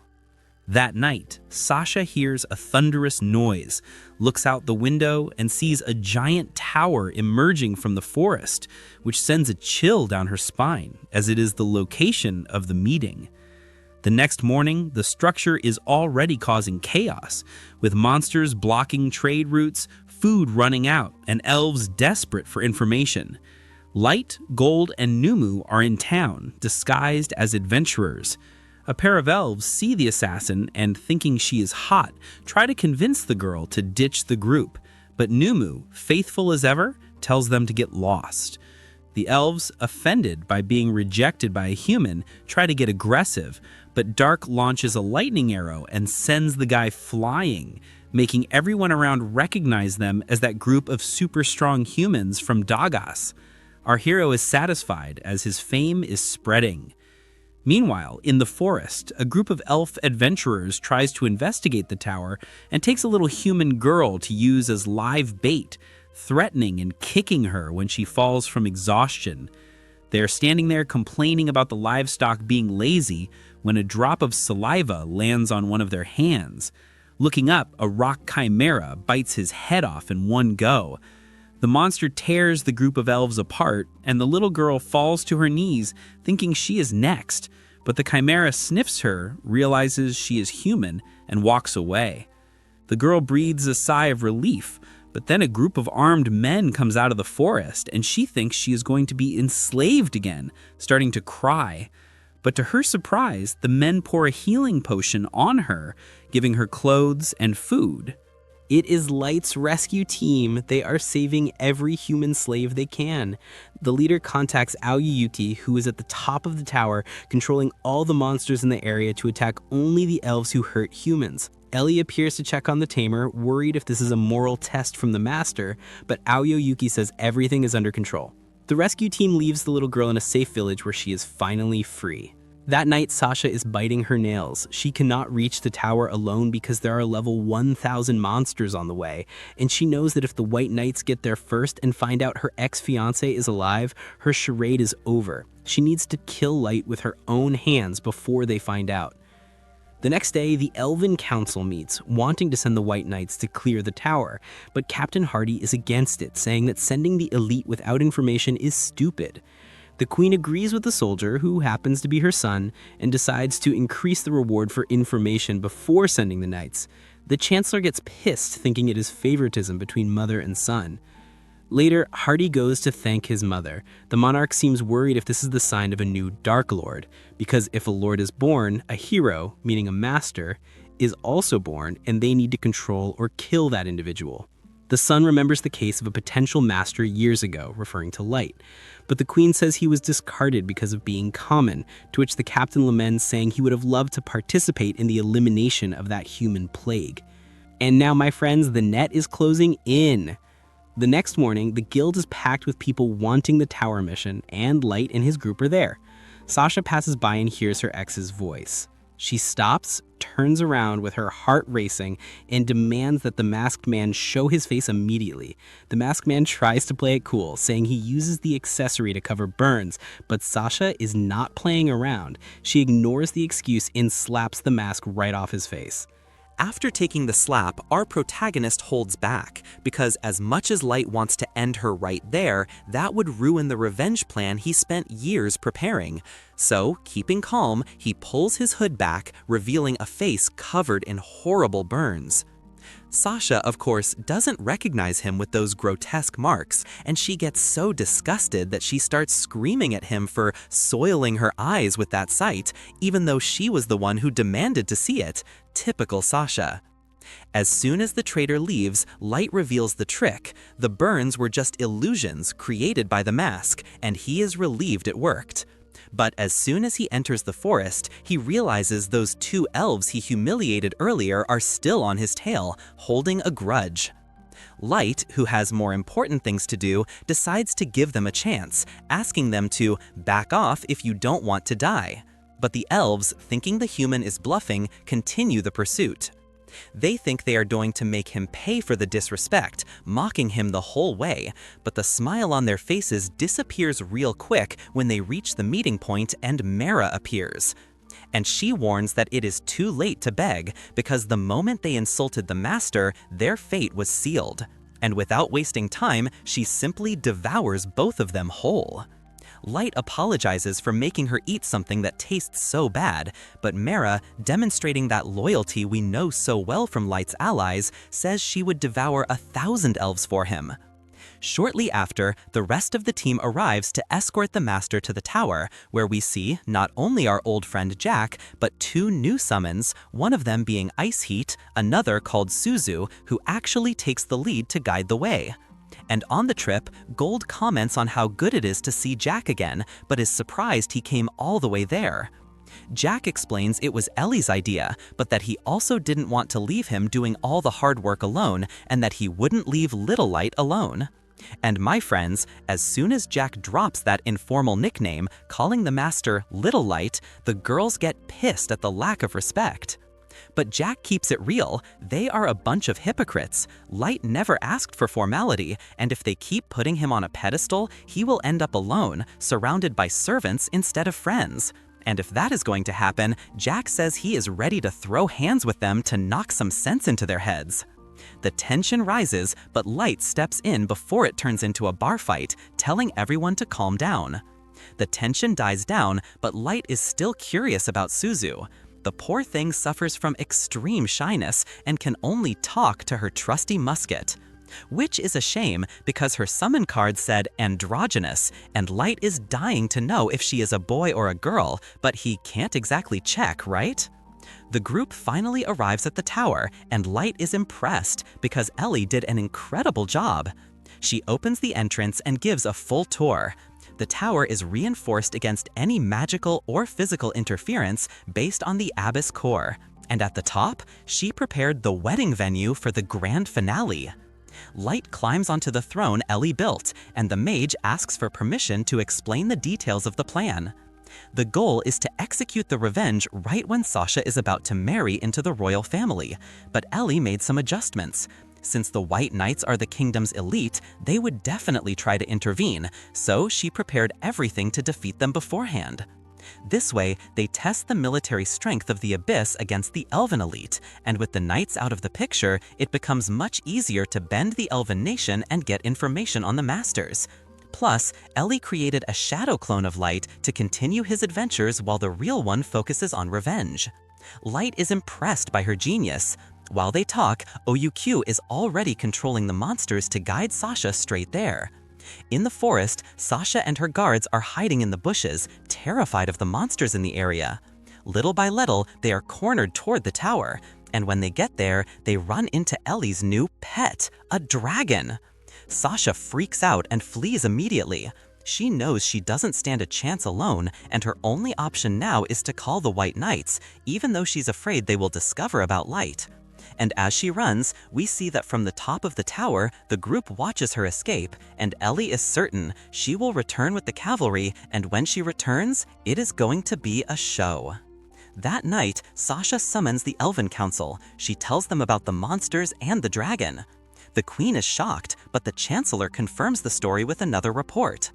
That night, Sasha hears a thunderous noise, looks out the window, and sees a giant tower emerging from the forest, which sends a chill down her spine, as it is the location of the meeting. The next morning, the structure is already causing chaos, with monsters blocking trade routes, food running out, and elves desperate for information. Light, Gold, and Numu are in town, disguised as adventurers. A pair of elves see the assassin and, thinking she is hot, try to convince the girl to ditch the group, but Numu, faithful as ever, tells them to get lost. The elves, offended by being rejected by a human, try to get aggressive, but Dark launches a lightning arrow and sends the guy flying, making everyone around recognize them as that group of super strong humans from Dagas. Our hero is satisfied as his fame is spreading. Meanwhile, in the forest, a group of elf adventurers tries to investigate the tower and takes a little human girl to use as live bait, threatening and kicking her when she falls from exhaustion. They are standing there complaining about the livestock being lazy when a drop of saliva lands on one of their hands. Looking up, a rock chimera bites his head off in one go. The monster tears the group of elves apart, and the little girl falls to her knees, thinking she is next. But the chimera sniffs her, realizes she is human, and walks away. The girl breathes a sigh of relief, but then a group of armed men comes out of the forest, and she thinks she is going to be enslaved again, starting to cry. But to her surprise, the men pour a healing potion on her, giving her clothes and food. It is Light's rescue team. They are saving every human slave they can. The leader contacts Aoyuki, who is at the top of the tower, controlling all the monsters in the area to attack only the elves who hurt humans. Ellie appears to check on the tamer, worried if this is a moral test from the master, but Aoyuki says everything is under control. The rescue team leaves the little girl in a safe village where she is finally free. That night, Sasha is biting her nails. She cannot reach the tower alone because there are level 1000 monsters on the way, and she knows that if the White Knights get there first and find out her ex-fiancé is alive, her charade is over. She needs to kill Light with her own hands before they find out. The next day, the Elven Council meets, wanting to send the White Knights to clear the tower, but Captain Hardy is against it, saying that sending the elite without information is stupid. The Queen agrees with the soldier, who happens to be her son, and decides to increase the reward for information before sending the knights. The Chancellor gets pissed, thinking it is favoritism between mother and son. Later, Hardy goes to thank his mother. The monarch seems worried if this is the sign of a new Dark Lord, because if a lord is born, a hero, meaning a master, is also born, and they need to control or kill that individual. The son remembers the case of a potential master years ago, referring to Light, but the Queen says he was discarded because of being common, to which the captain laments, saying he would have loved to participate in the elimination of that human plague. And now, my friends, the net is closing in. The next morning, the guild is packed with people wanting the tower mission, and Light and his group are there. Sasha passes by and hears her ex's voice. She stops, turns around with her heart racing, and demands that the masked man show his face immediately. The masked man tries to play it cool, saying he uses the accessory to cover burns, but Sasha is not playing around. She ignores the excuse and slaps the mask right off his face. After taking the slap, our protagonist holds back, because as much as Light wants to end her right there, that would ruin the revenge plan he spent years preparing. So, keeping calm, he pulls his hood back, revealing a face covered in horrible burns. Sasha, of course, doesn't recognize him with those grotesque marks, and she gets so disgusted that she starts screaming at him for soiling her eyes with that sight, even though she was the one who demanded to see it. Typical Sasha. As soon as the traitor leaves, Light reveals the trick. The burns were just illusions created by the mask, and he is relieved it worked. But as soon as he enters the forest, he realizes those 2 elves he humiliated earlier are still on his tail, holding a grudge. Light, who has more important things to do, decides to give them a chance, asking them to back off if you don't want to die. But the elves, thinking the human is bluffing, continue the pursuit. They think they are going to make him pay for the disrespect, mocking him the whole way, but the smile on their faces disappears real quick when they reach the meeting point and Mara appears. And she warns that it is too late to beg, because the moment they insulted the master, their fate was sealed. And without wasting time, she simply devours both of them whole. Light apologizes for making her eat something that tastes so bad, but Mara, demonstrating that loyalty we know so well from Light's allies, says she would devour 1,000 elves for him. Shortly after, the rest of the team arrives to escort the master to the tower, where we see not only our old friend Jack, but 2 new summons, one of them being Ice Heat, another called Suzu, who actually takes the lead to guide the way. And on the trip, Gold comments on how good it is to see Jack again, but is surprised he came all the way there. Jack explains it was Ellie's idea, but that he also didn't want to leave him doing all the hard work alone, and that he wouldn't leave Little Light alone. And my friends, as soon as Jack drops that informal nickname, calling the master Little Light, the girls get pissed at the lack of respect. But Jack keeps it real. They are a bunch of hypocrites. Light never asked for formality, and if they keep putting him on a pedestal, he will end up alone, surrounded by servants instead of friends. And if that is going to happen, Jack says he is ready to throw hands with them to knock some sense into their heads. The tension rises, but Light steps in before it turns into a bar fight, telling everyone to calm down. The tension dies down, but Light is still curious about Suzu. The poor thing suffers from extreme shyness and can only talk to her trusty musket. Which is a shame because her summon card said androgynous, and Light is dying to know if she is a boy or a girl, but he can't exactly check, right? The group finally arrives at the tower, and Light is impressed because Ellie did an incredible job. She opens the entrance and gives a full tour. The tower is reinforced against any magical or physical interference based on the Abyss core. And at the top, she prepared the wedding venue for the grand finale. Light climbs onto the throne Ellie built, and the mage asks for permission to explain the details of the plan. The goal is to execute the revenge right when Sasha is about to marry into the royal family, but Ellie made some adjustments. Since the White Knights are the kingdom's elite, they would definitely try to intervene, so she prepared everything to defeat them beforehand. This way, they test the military strength of the Abyss against the Elven elite, and with the Knights out of the picture, it becomes much easier to bend the Elven nation and get information on the Masters. Plus, Ellie created a shadow clone of Light to continue his adventures while the real one focuses on revenge. Light is impressed by her genius. While they talk, OUQ is already controlling the monsters to guide Sasha straight there. In the forest, Sasha and her guards are hiding in the bushes, terrified of the monsters in the area. Little by little, they are cornered toward the tower, and when they get there, they run into Ellie's new pet, a dragon. Sasha freaks out and flees immediately. She knows she doesn't stand a chance alone, and her only option now is to call the White Knights, even though she's afraid they will discover about Light. And as she runs, we see that from the top of the tower, the group watches her escape, and Ellie is certain she will return with the cavalry, and when she returns, it is going to be a show. That night, Sasha summons the Elven Council. She tells them about the monsters and the dragon. The Queen is shocked, but the Chancellor confirms the story with another report.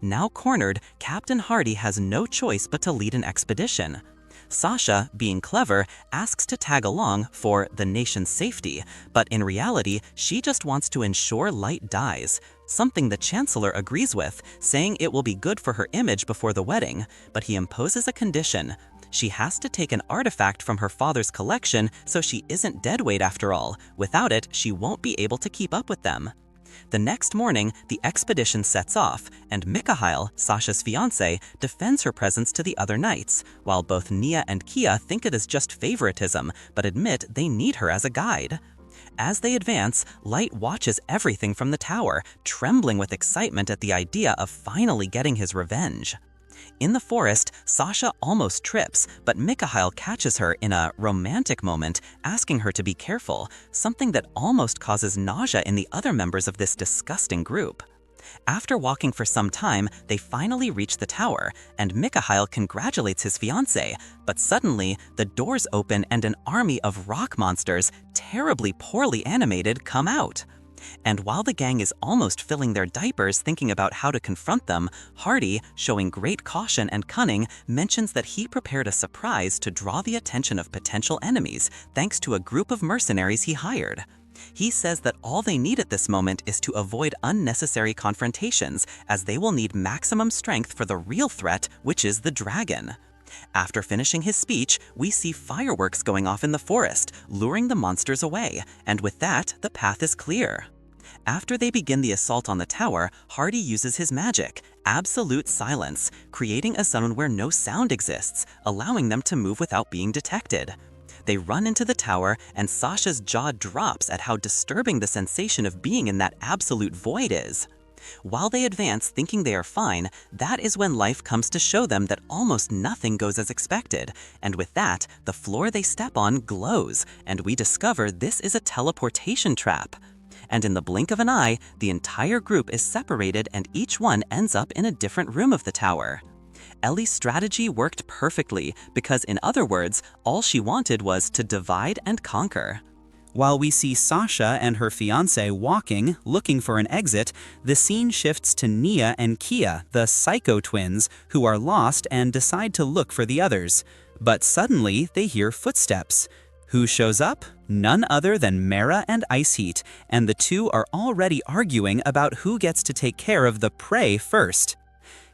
Now cornered, Captain Hardy has no choice but to lead an expedition. Sasha, being clever, asks to tag along for the nation's safety, but in reality, she just wants to ensure Light dies, something the Chancellor agrees with, saying it will be good for her image before the wedding, but he imposes a condition. She has to take an artifact from her father's collection so she isn't deadweight after all. Without it, she won't be able to keep up with them. The next morning, the expedition sets off, and Mikhail, Sasha's fiancé, defends her presence to the other knights, while both Nia and Kia think it is just favoritism, but admit they need her as a guide. As they advance, Light watches everything from the tower, trembling with excitement at the idea of finally getting his revenge. In the forest, Sasha almost trips, but Mikhail catches her in a romantic moment, asking her to be careful, something that almost causes nausea in the other members of this disgusting group. After walking for some time, they finally reach the tower, and Mikhail congratulates his fiancée, but suddenly, the doors open and an army of rock monsters, terribly poorly animated, come out. And while the gang is almost filling their diapers thinking about how to confront them, Hardy, showing great caution and cunning, mentions that he prepared a surprise to draw the attention of potential enemies, thanks to a group of mercenaries he hired. He says that all they need at this moment is to avoid unnecessary confrontations, as they will need maximum strength for the real threat, which is the dragon. After finishing his speech, we see fireworks going off in the forest, luring the monsters away, and with that, the path is clear. After they begin the assault on the tower, Hardy uses his magic, absolute silence, creating a zone where no sound exists, allowing them to move without being detected. They run into the tower, and Sasha's jaw drops at how disturbing the sensation of being in that absolute void is. While they advance thinking they are fine, that is when life comes to show them that almost nothing goes as expected, and with that, the floor they step on glows, and we discover this is a teleportation trap. And in the blink of an eye, the entire group is separated and each one ends up in a different room of the tower. Ellie's strategy worked perfectly because, in other words, all she wanted was to divide and conquer. While we see Sasha and her fiancé walking, looking for an exit, the scene shifts to Nia and Kia, the psycho twins, who are lost and decide to look for the others. But suddenly, they hear footsteps. Who shows up? None other than Mera and Ice Heat, and the two are already arguing about who gets to take care of the prey first.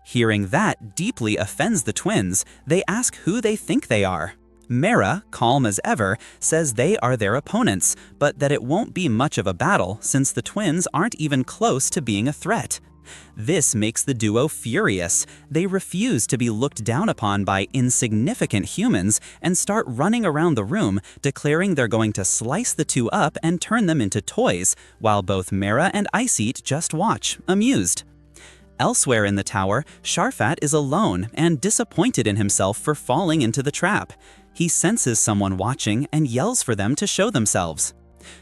Hearing that deeply offends the twins, they ask who they think they are. Mera, calm as ever, says they are their opponents, but that it won't be much of a battle since the twins aren't even close to being a threat. This makes the duo furious. They refuse to be looked down upon by insignificant humans and start running around the room, declaring they're going to slice the two up and turn them into toys, while both Mera and Ice Heat just watch, amused. Elsewhere in the tower, Sharfat is alone and disappointed in himself for falling into the trap. He senses someone watching and yells for them to show themselves.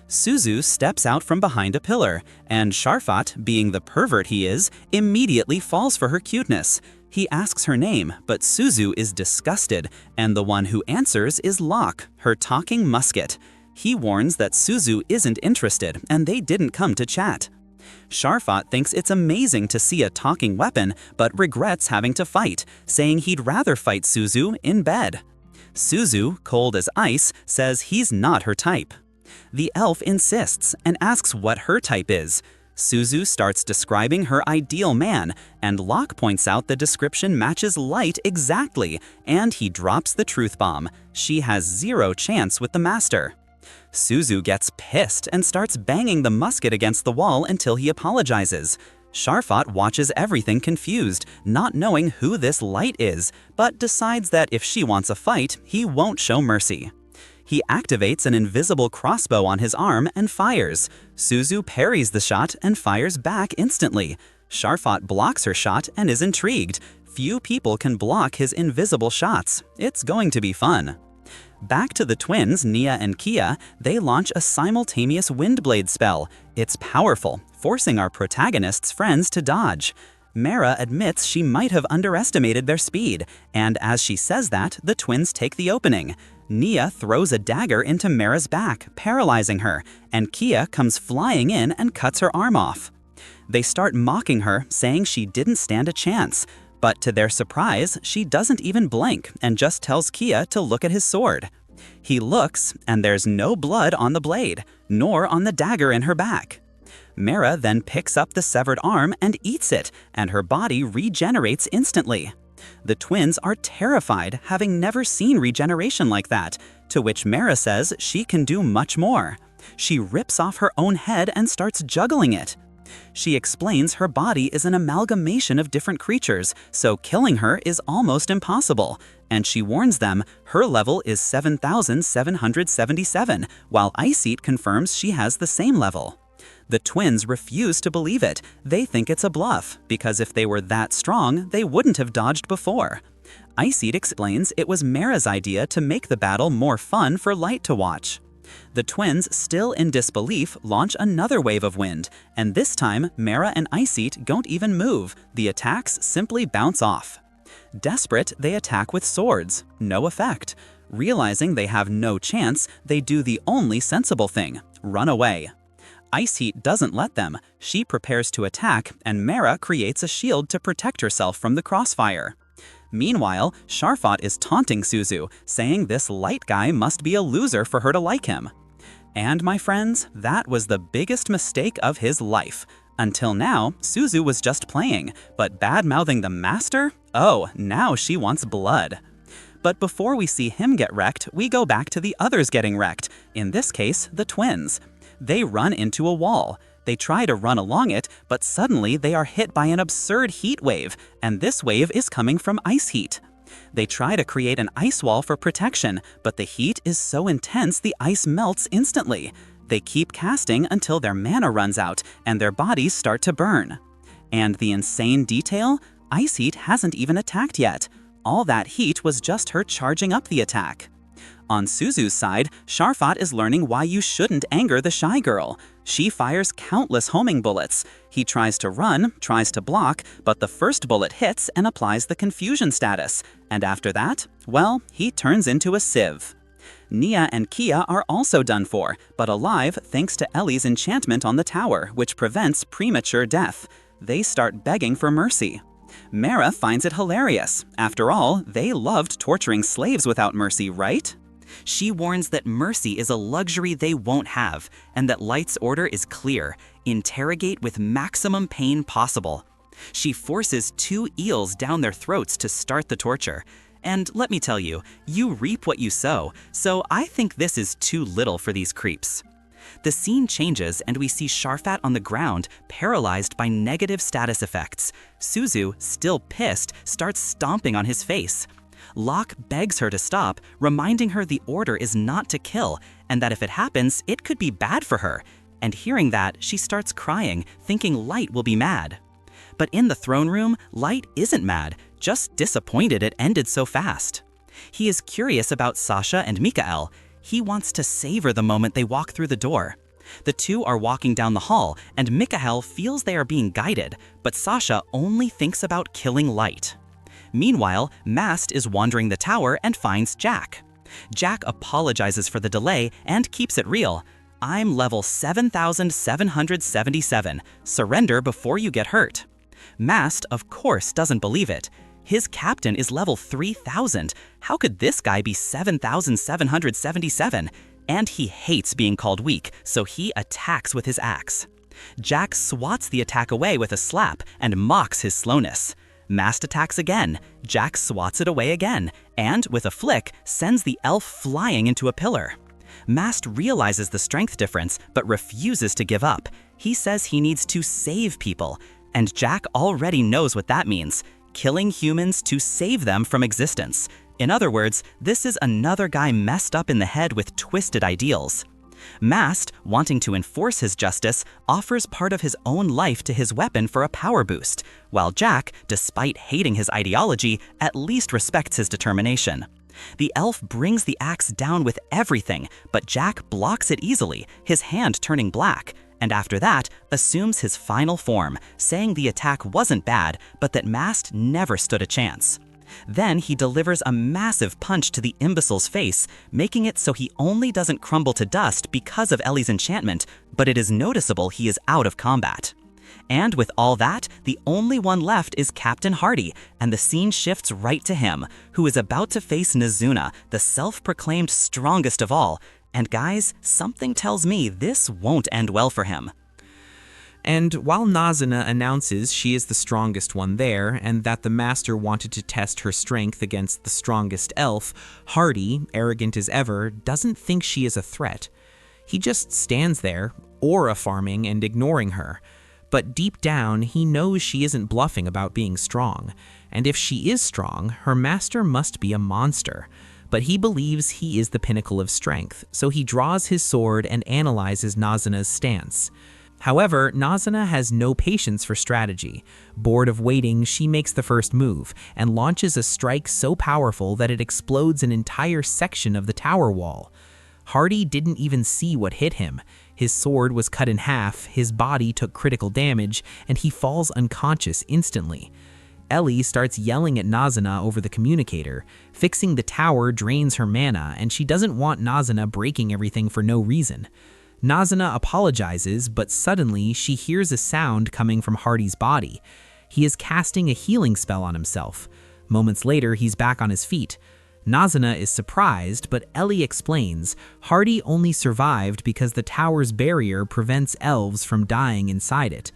Suzu steps out from behind a pillar, and Sharfat, being the pervert he is, immediately falls for her cuteness. He asks her name, but Suzu is disgusted, and the one who answers is Locke, her talking musket. He warns that Suzu isn't interested, and they didn't come to chat. Sharfat thinks it's amazing to see a talking weapon, but regrets having to fight, saying he'd rather fight Suzu in bed. Suzu, cold as ice, says he's not her type. The elf insists and asks what her type is. Suzu starts describing her ideal man, and Locke points out the description matches Light exactly, and he drops the truth bomb. She has zero chance with the master. Suzu gets pissed and starts banging the musket against the wall until he apologizes. Sharfat watches everything confused, not knowing who this Light is, but decides that if she wants a fight, he won't show mercy. He activates an invisible crossbow on his arm and fires. Suzu parries the shot and fires back instantly. Sharfat blocks her shot and is intrigued. Few people can block his invisible shots. It's going to be fun. Back to the twins, Nia and Kia, they launch a simultaneous Windblade spell. It's powerful, forcing our protagonist's friends to dodge. Mera admits she might have underestimated their speed, and as she says that, the twins take the opening. Nia throws a dagger into Mera's back, paralyzing her, and Kia comes flying in and cuts her arm off. They start mocking her, saying she didn't stand a chance. But to their surprise, she doesn't even blink and just tells Kia to look at his sword. He looks, and there's no blood on the blade, nor on the dagger in her back. Mera then picks up the severed arm and eats it, and her body regenerates instantly. The twins are terrified, having never seen regeneration like that, to which Mara says she can do much more. She rips off her own head and starts juggling it. She explains her body is an amalgamation of different creatures, so killing her is almost impossible. And she warns them her level is 7,777, while Iceheat confirms she has the same level. The twins refuse to believe it. They think it's a bluff, because if they were that strong, they wouldn't have dodged before. Iceheat explains it was Mara's idea to make the battle more fun for Light to watch. The twins, still in disbelief, launch another wave of wind, and this time Mara and Iceheat don't even move. The attacks simply bounce off. Desperate, they attack with swords. No effect. Realizing they have no chance, they do the only sensible thing: run away. Iceheat doesn't let them. She prepares to attack, and Mara creates a shield to protect herself from the crossfire. Meanwhile, Sharfot is taunting Suzu, saying this Light guy must be a loser for her to like him. And my friends, that was the biggest mistake of his life. Until now, Suzu was just playing, but bad-mouthing the master? Oh, now she wants blood. But before we see him get wrecked, we go back to the others getting wrecked, in this case, the twins. They run into a wall. They try to run along it, but suddenly they are hit by an absurd heat wave, and this wave is coming from Iceheat. They try to create an ice wall for protection, but the heat is so intense the ice melts instantly. They keep casting until their mana runs out, and their bodies start to burn. And the insane detail? Iceheat hasn't even attacked yet. All that heat was just her charging up the attack. On Suzu's side, Sharfot is learning why you shouldn't anger the shy girl. She fires countless homing bullets. He tries to run, tries to block, but the first bullet hits and applies the confusion status. And after that, well, he turns into a sieve. Nia and Kia are also done for, but alive thanks to Ellie's enchantment on the tower, which prevents premature death. They start begging for mercy. Mara finds it hilarious. After all, they loved torturing slaves without mercy, right? She warns that mercy is a luxury they won't have, and that Light's order is clear: interrogate with maximum pain possible. She forces 2 eels down their throats to start the torture. And let me tell you, you reap what you sow, so I think this is too little for these creeps. The scene changes and we see Sharfot on the ground, paralyzed by negative status effects. Suzu, still pissed, starts stomping on his face. Locke begs her to stop, reminding her the order is not to kill, and that if it happens, it could be bad for her. And hearing that, she starts crying, thinking Light will be mad. But in the throne room, Light isn't mad, just disappointed it ended so fast. He is curious about Sasha and Mikael. He wants to savor the moment they walk through the door. The two are walking down the hall, and Mikael feels they are being guided, but Sasha only thinks about killing Light. Meanwhile, Mast is wandering the tower and finds Jack. Jack apologizes for the delay and keeps it real. I'm level 7,777. Surrender before you get hurt. Mast, of course, doesn't believe it. His captain is level 3,000. How could this guy be 7,777? And he hates being called weak, so he attacks with his axe. Jack swats the attack away with a slap and mocks his slowness. Mast attacks again. Jack swats it away again, and with a flick, sends the elf flying into a pillar. Mast realizes the strength difference, but refuses to give up. He says he needs to save people, and Jack already knows what that means: killing humans to save them from existence. In other words, this is another guy messed up in the head with twisted ideals. Mast, wanting to enforce his justice, offers part of his own life to his weapon for a power boost, while Jack, despite hating his ideology, at least respects his determination. The elf brings the axe down with everything, but Jack blocks it easily, his hand turning black, and after that, assumes his final form, saying the attack wasn't bad, but that Mast never stood a chance. Then he delivers a massive punch to the imbecile's face, making it so he only doesn't crumble to dust because of Ellie's enchantment, but it is noticeable he is out of combat. And with all that, the only one left is Captain Hardy, and the scene shifts right to him, who is about to face Nazuna, the self-proclaimed strongest of all. And guys, something tells me this won't end well for him. And while Nazuna announces she is the strongest one there and that the master wanted to test her strength against the strongest elf, Hardy, arrogant as ever, doesn't think she is a threat. He just stands there, aura farming and ignoring her. But deep down, he knows she isn't bluffing about being strong. And if she is strong, her master must be a monster. But he believes he is the pinnacle of strength, so he draws his sword and analyzes Nazuna's stance. However, Nazuna has no patience for strategy. Bored of waiting, she makes the first move and launches a strike so powerful that it explodes an entire section of the tower wall. Hardy didn't even see what hit him. His sword was cut in half, his body took critical damage, and he falls unconscious instantly. Ellie starts yelling at Nazuna over the communicator. Fixing the tower drains her mana, and she doesn't want Nazuna breaking everything for no reason. Nazuna apologizes, but suddenly she hears a sound coming from Hardy's body. He is casting a healing spell on himself. Moments later, he's back on his feet. Nazuna is surprised, but Ellie explains Hardy only survived because the tower's barrier prevents elves from dying inside it.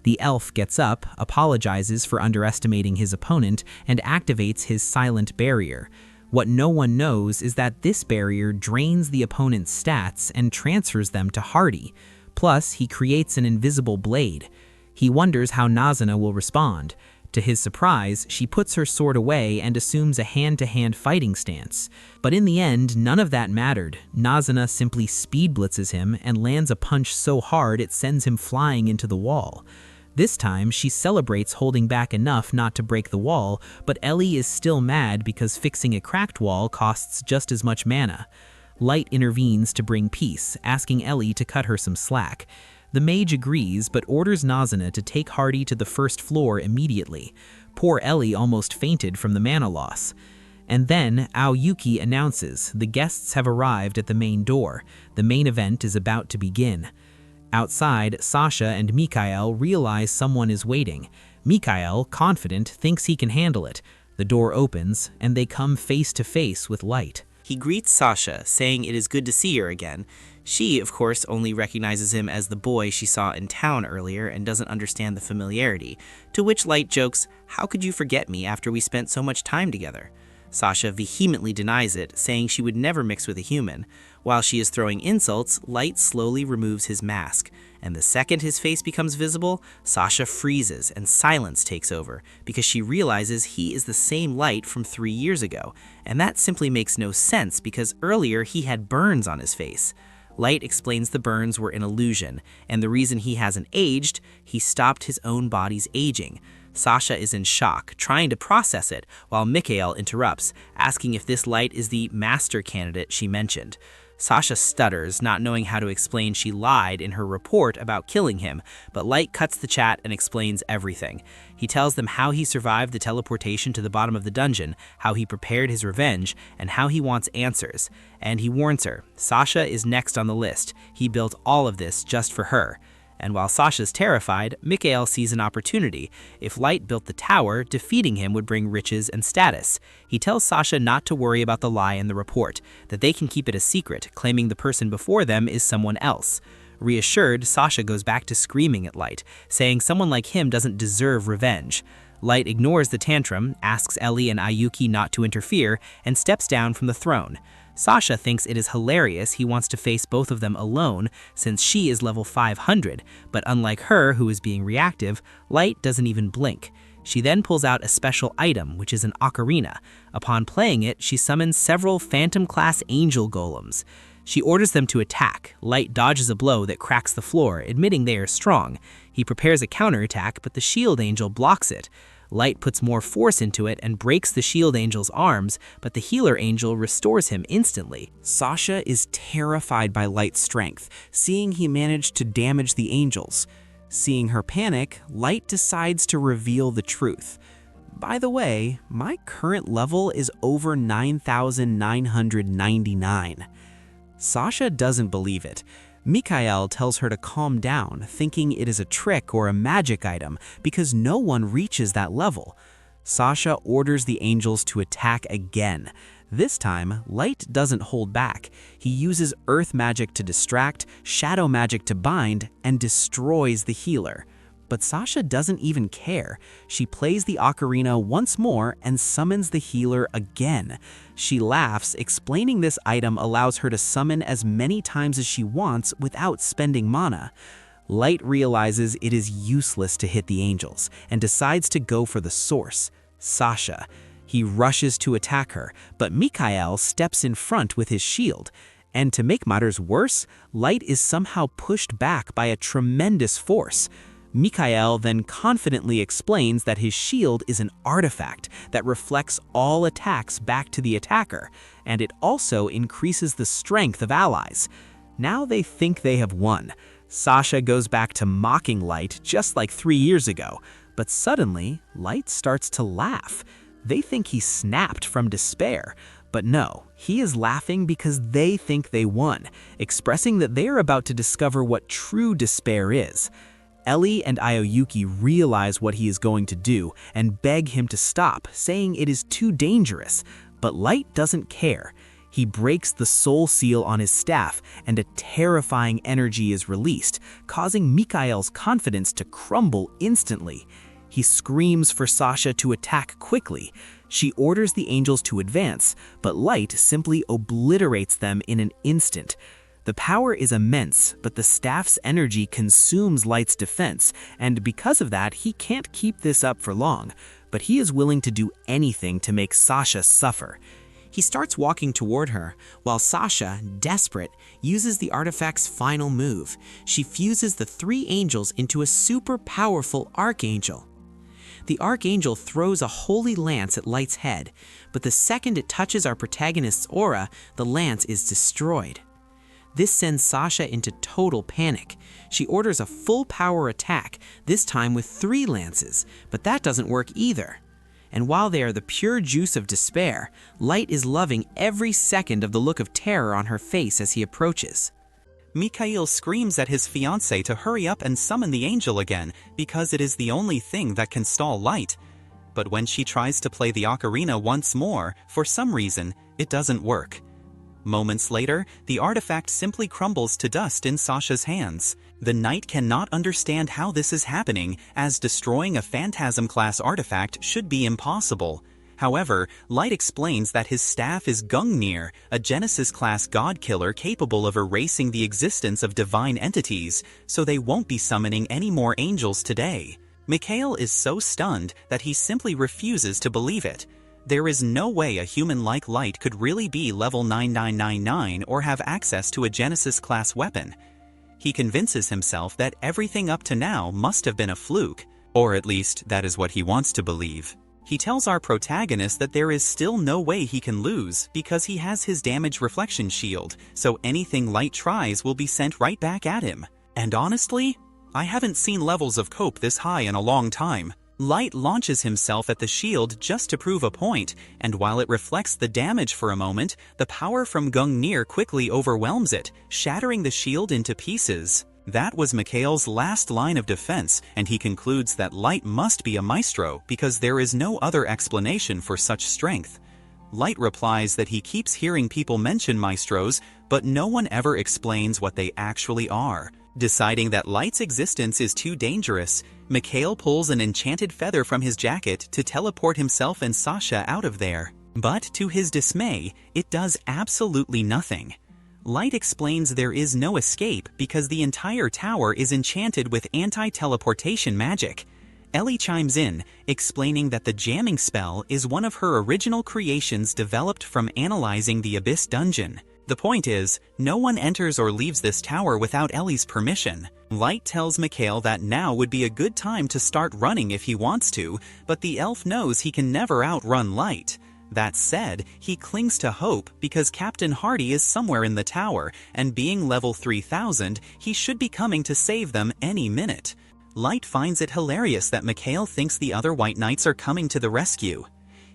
The elf gets up, apologizes for underestimating his opponent, and activates his silent barrier. What no one knows is that this barrier drains the opponent's stats and transfers them to Hardy. Plus, he creates an invisible blade. He wonders how Nazuna will respond. To his surprise, she puts her sword away and assumes a hand-to-hand fighting stance. But in the end, none of that mattered. Nazuna simply speed blitzes him and lands a punch so hard it sends him flying into the wall. This time, she celebrates holding back enough not to break the wall, but Ellie is still mad because fixing a cracked wall costs just as much mana. Light intervenes to bring peace, asking Ellie to cut her some slack. The mage agrees, but orders Nazuna to take Hardy to the first floor immediately. Poor Ellie almost fainted from the mana loss. And then, Aoyuki announces the guests have arrived at the main door. The main event is about to begin. Outside, Sasha and Mikhail realize someone is waiting. Mikhail, confident, thinks he can handle it. The door opens, and they come face to face with Light. He greets Sasha, saying it is good to see her again. She, of course, only recognizes him as the boy she saw in town earlier and doesn't understand the familiarity, to which Light jokes, "How could you forget me after we spent so much time together?" Sasha vehemently denies it, saying she would never mix with a human. While she is throwing insults, Light slowly removes his mask, and the second his face becomes visible, Sasha freezes and silence takes over because she realizes he is the same Light from 3 years ago, and that simply makes no sense because earlier he had burns on his face. Light explains the burns were an illusion, and the reason he hasn't aged, he stopped his own body's aging. Sasha is in shock, trying to process it, while Mikhail interrupts, asking if this Light is the master candidate she mentioned. Sasha stutters, not knowing how to explain she lied in her report about killing him, but Light cuts the chat and explains everything. He tells them how he survived the teleportation to the bottom of the dungeon, how he prepared his revenge, and how he wants answers. And he warns her, Sasha is next on the list. He built all of this just for her. And while Sasha's terrified, Mikhail sees an opportunity. If Light built the tower, defeating him would bring riches and status. He tells Sasha not to worry about the lie in the report, that they can keep it a secret, claiming the person before them is someone else. Reassured, Sasha goes back to screaming at Light, saying someone like him doesn't deserve revenge. Light ignores the tantrum, asks Ellie and Aoyuki not to interfere, and steps down from the throne. Sasha thinks it is hilarious he wants to face both of them alone since she is level 500, but unlike her, who is being reactive, Light doesn't even blink. She then pulls out a special item, which is an ocarina. Upon playing it, she summons several Phantom-class angel golems. She orders them to attack. Light dodges a blow that cracks the floor, admitting they are strong. He prepares a counterattack, but the shield angel blocks it. Light puts more force into it and breaks the shield angel's arms, but the healer angel restores him instantly. Sasha is terrified by Light's strength, seeing he managed to damage the angels. Seeing her panic, Light decides to reveal the truth. By the way, my current level is over 9,999. Sasha doesn't believe it. Mikhail tells her to calm down, thinking it is a trick or a magic item because no one reaches that level. Sasha orders the angels to attack again. This time, Light doesn't hold back. He uses earth magic to distract, shadow magic to bind, and destroys the healer. But Sasha doesn't even care. She plays the ocarina once more and summons the healer again. She laughs, explaining this item allows her to summon as many times as she wants without spending mana. Light realizes it is useless to hit the angels and decides to go for the source, Sasha. He rushes to attack her, but Mikael steps in front with his shield. And to make matters worse, Light is somehow pushed back by a tremendous force. Mikael then confidently explains that his shield is an artifact that reflects all attacks back to the attacker, and it also increases the strength of allies. Now they think they have won. Sasha goes back to mocking Light just like 3 years ago, but suddenly, Light starts to laugh. They think he snapped from despair, but no, he is laughing because they think they won, expressing that they are about to discover what true despair is. Ellie and Aoyuki realize what he is going to do and beg him to stop, saying it is too dangerous, but Light doesn't care. He breaks the soul seal on his staff, and a terrifying energy is released, causing Mikael's confidence to crumble instantly. He screams for Sasha to attack quickly. She orders the angels to advance, but Light simply obliterates them in an instant. The power is immense, but the staff's energy consumes Light's defense, and because of that, he can't keep this up for long. But he is willing to do anything to make Sasha suffer. He starts walking toward her, while Sasha, desperate, uses the artifact's final move. She fuses the 3 angels into a super powerful archangel. The archangel throws a holy lance at Light's head, but the second it touches our protagonist's aura, the lance is destroyed. This sends Sasha into total panic. She orders a full power attack, this time with 3 lances, but that doesn't work either. And while they are the pure juice of despair, Light is loving every second of the look of terror on her face as he approaches. Mikael screams at his fiancée to hurry up and summon the angel again because it is the only thing that can stall Light. But when she tries to play the ocarina once more, for some reason, it doesn't work. Moments later, the artifact simply crumbles to dust in Sasha's hands. The knight cannot understand how this is happening, as destroying a Phantasm-class artifact should be impossible. However, Light explains that his staff is Gungnir, a Genesis-class god-killer capable of erasing the existence of divine entities, so they won't be summoning any more angels today. Mikael is so stunned that he simply refuses to believe it. There is no way a human like Light could really be level 9999 or have access to a Genesis-class weapon. He convinces himself that everything up to now must have been a fluke, or at least that is what he wants to believe. He tells our protagonist that there is still no way he can lose because he has his damage reflection shield, so anything Light tries will be sent right back at him. And honestly, I haven't seen levels of cope this high in a long time. Light launches himself at the shield just to prove a point, and while it reflects the damage for a moment, the power from Gungnir quickly overwhelms it, shattering the shield into pieces. That was Mikael's last line of defense, and he concludes that Light must be a maestro because there is no other explanation for such strength. Light replies that he keeps hearing people mention maestros, but no one ever explains what they actually are. Deciding that Light's existence is too dangerous, Mikael pulls an enchanted feather from his jacket to teleport himself and Sasha out of there. But to his dismay, it does absolutely nothing. Light explains there is no escape because the entire tower is enchanted with anti-teleportation magic. Ellie chimes in, explaining that the jamming spell is one of her original creations developed from analyzing the Abyss dungeon. The point is, no one enters or leaves this tower without Ellie's permission. Light tells Mikael that now would be a good time to start running if he wants to, but the elf knows he can never outrun Light. That said, he clings to hope because Captain Hardy is somewhere in the tower, and being level 3000, he should be coming to save them any minute. Light finds it hilarious that Mikael thinks the other White Knights are coming to the rescue.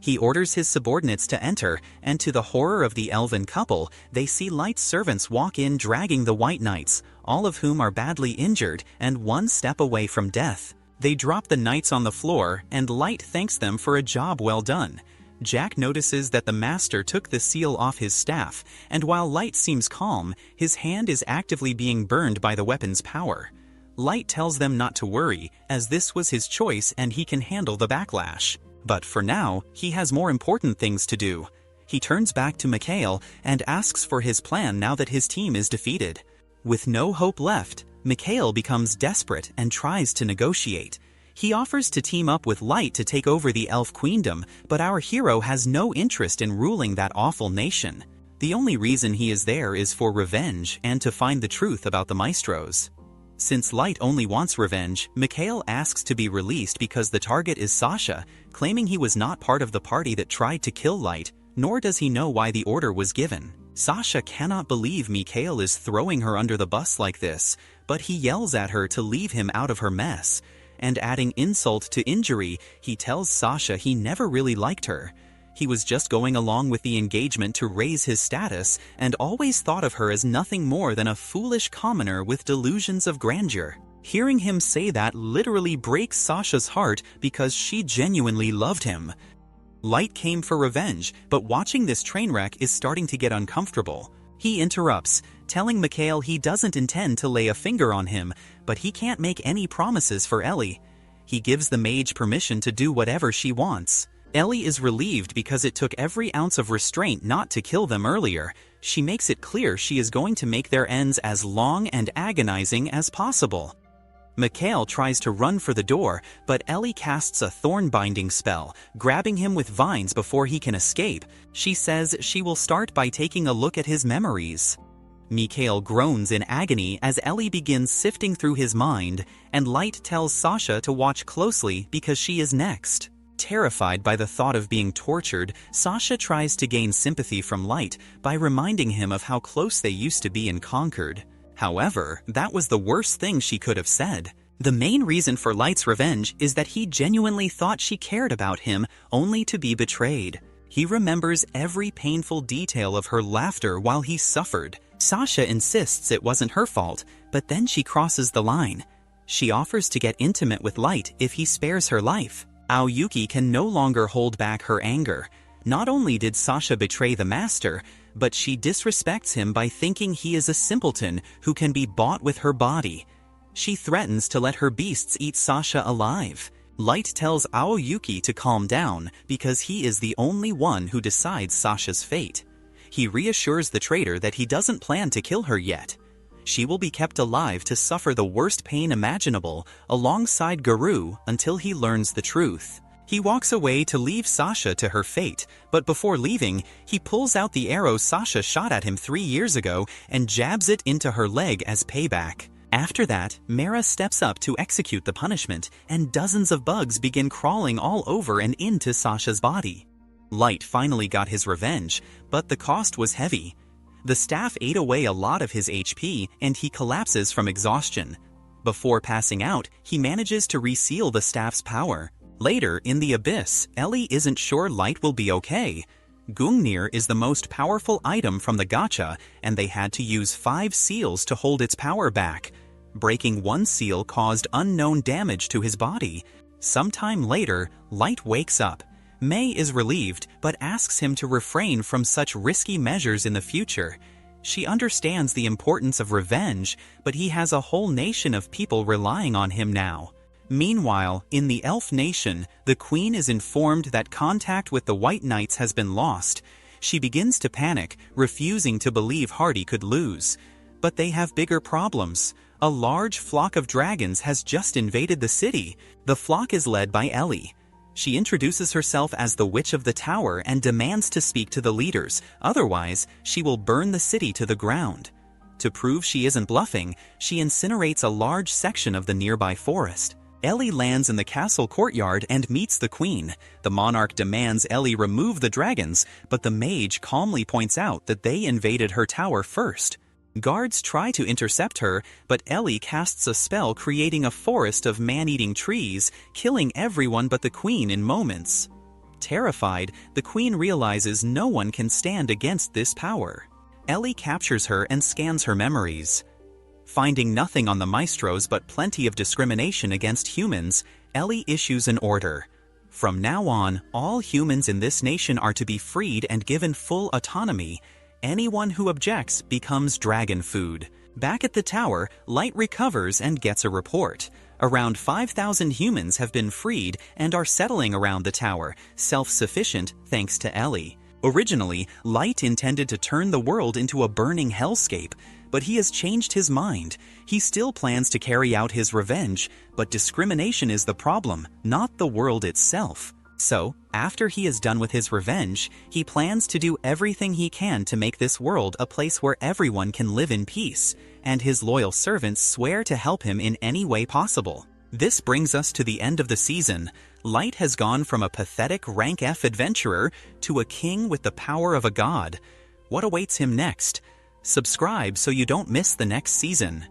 He orders his subordinates to enter, and to the horror of the elven couple, they see Light's servants walk in dragging the White Knights, all of whom are badly injured and one step away from death. They drop the knights on the floor, and Light thanks them for a job well done. Jack notices that the master took the seal off his staff, and while Light seems calm, his hand is actively being burned by the weapon's power. Light tells them not to worry, as this was his choice and he can handle the backlash. But for now, he has more important things to do. He turns back to Mikhail and asks for his plan now that his team is defeated. With no hope left, Mikhail becomes desperate and tries to negotiate. He offers to team up with Light to take over the Elf Queendom, but our hero has no interest in ruling that awful nation. The only reason he is there is for revenge and to find the truth about the Maestros. Since Light only wants revenge, Mikhail asks to be released because the target is Sasha, claiming he was not part of the party that tried to kill Light, nor does he know why the order was given. Sasha cannot believe Mikhail is throwing her under the bus like this, but he yells at her to leave him out of her mess. And adding insult to injury, he tells Sasha he never really liked her. He was just going along with the engagement to raise his status and always thought of her as nothing more than a foolish commoner with delusions of grandeur. Hearing him say that literally breaks Sasha's heart because she genuinely loved him. Light came for revenge, but watching this train wreck is starting to get uncomfortable. He interrupts, telling Mikhail he doesn't intend to lay a finger on him, but he can't make any promises for Ellie. He gives the mage permission to do whatever she wants. Ellie is relieved because it took every ounce of restraint not to kill them earlier. She makes it clear she is going to make their ends as long and agonizing as possible. Mikhail tries to run for the door, but Ellie casts a thorn-binding spell, grabbing him with vines before he can escape. She says she will start by taking a look at his memories. Mikhail groans in agony as Ellie begins sifting through his mind, and Light tells Sasha to watch closely because she is next. Terrified by the thought of being tortured, Sasha tries to gain sympathy from Light by reminding him of how close they used to be in Concord. However, that was the worst thing she could have said. The main reason for Light's revenge is that he genuinely thought she cared about him, only to be betrayed. He remembers every painful detail of her laughter while he suffered. Sasha insists it wasn't her fault, but then she crosses the line. She offers to get intimate with Light if he spares her life. Aoyuki can no longer hold back her anger. Not only did Sasha betray the master, but she disrespects him by thinking he is a simpleton who can be bought with her body. She threatens to let her beasts eat Sasha alive. Light tells Aoyuki to calm down because he is the only one who decides Sasha's fate. He reassures the traitor that he doesn't plan to kill her yet. She will be kept alive to suffer the worst pain imaginable alongside Garou until he learns the truth. He walks away to leave Sasha to her fate, but before leaving, he pulls out the arrow Sasha shot at him 3 years ago and jabs it into her leg as payback. After that, Mara steps up to execute the punishment, and dozens of bugs begin crawling all over and into Sasha's body. Light finally got his revenge, but the cost was heavy. The staff ate away a lot of his HP, and he collapses from exhaustion. Before passing out, he manages to reseal the staff's power. Later, in the Abyss, Ellie isn't sure Light will be okay. Gungnir is the most powerful item from the gacha, and they had to use 5 seals to hold its power back. Breaking one seal caused unknown damage to his body. Sometime later, Light wakes up. May is relieved, but asks him to refrain from such risky measures in the future. She understands the importance of revenge, but he has a whole nation of people relying on him now. Meanwhile, in the Elf Nation, the Queen is informed that contact with the White Knights has been lost. She begins to panic, refusing to believe Hardy could lose. But they have bigger problems. A large flock of dragons has just invaded the city. The flock is led by Ellie. She introduces herself as the Witch of the Tower and demands to speak to the leaders, otherwise she will burn the city to the ground. To prove she isn't bluffing, she incinerates a large section of the nearby forest. Ellie lands in the castle courtyard and meets the queen. The monarch demands Ellie remove the dragons, but the mage calmly points out that they invaded her tower first. Guards try to intercept her, but Ellie casts a spell creating a forest of man-eating trees, killing everyone but the queen in moments. Terrified, the queen realizes no one can stand against this power. Ellie captures her and scans her memories. Finding nothing on the maestros but plenty of discrimination against humans, Ellie issues an order. From now on, all humans in this nation are to be freed and given full autonomy. Anyone who objects becomes dragon food. Back at the tower, Light recovers and gets a report. Around 5,000 humans have been freed and are settling around the tower, self-sufficient thanks to Ellie. Originally, Light intended to turn the world into a burning hellscape, but he has changed his mind. He still plans to carry out his revenge, but discrimination is the problem, not the world itself. So, after he is done with his revenge, he plans to do everything he can to make this world a place where everyone can live in peace, and his loyal servants swear to help him in any way possible. This brings us to the end of the season. Light has gone from a pathetic rank F adventurer to a king with the power of a god. What awaits him next? Subscribe so you don't miss the next season.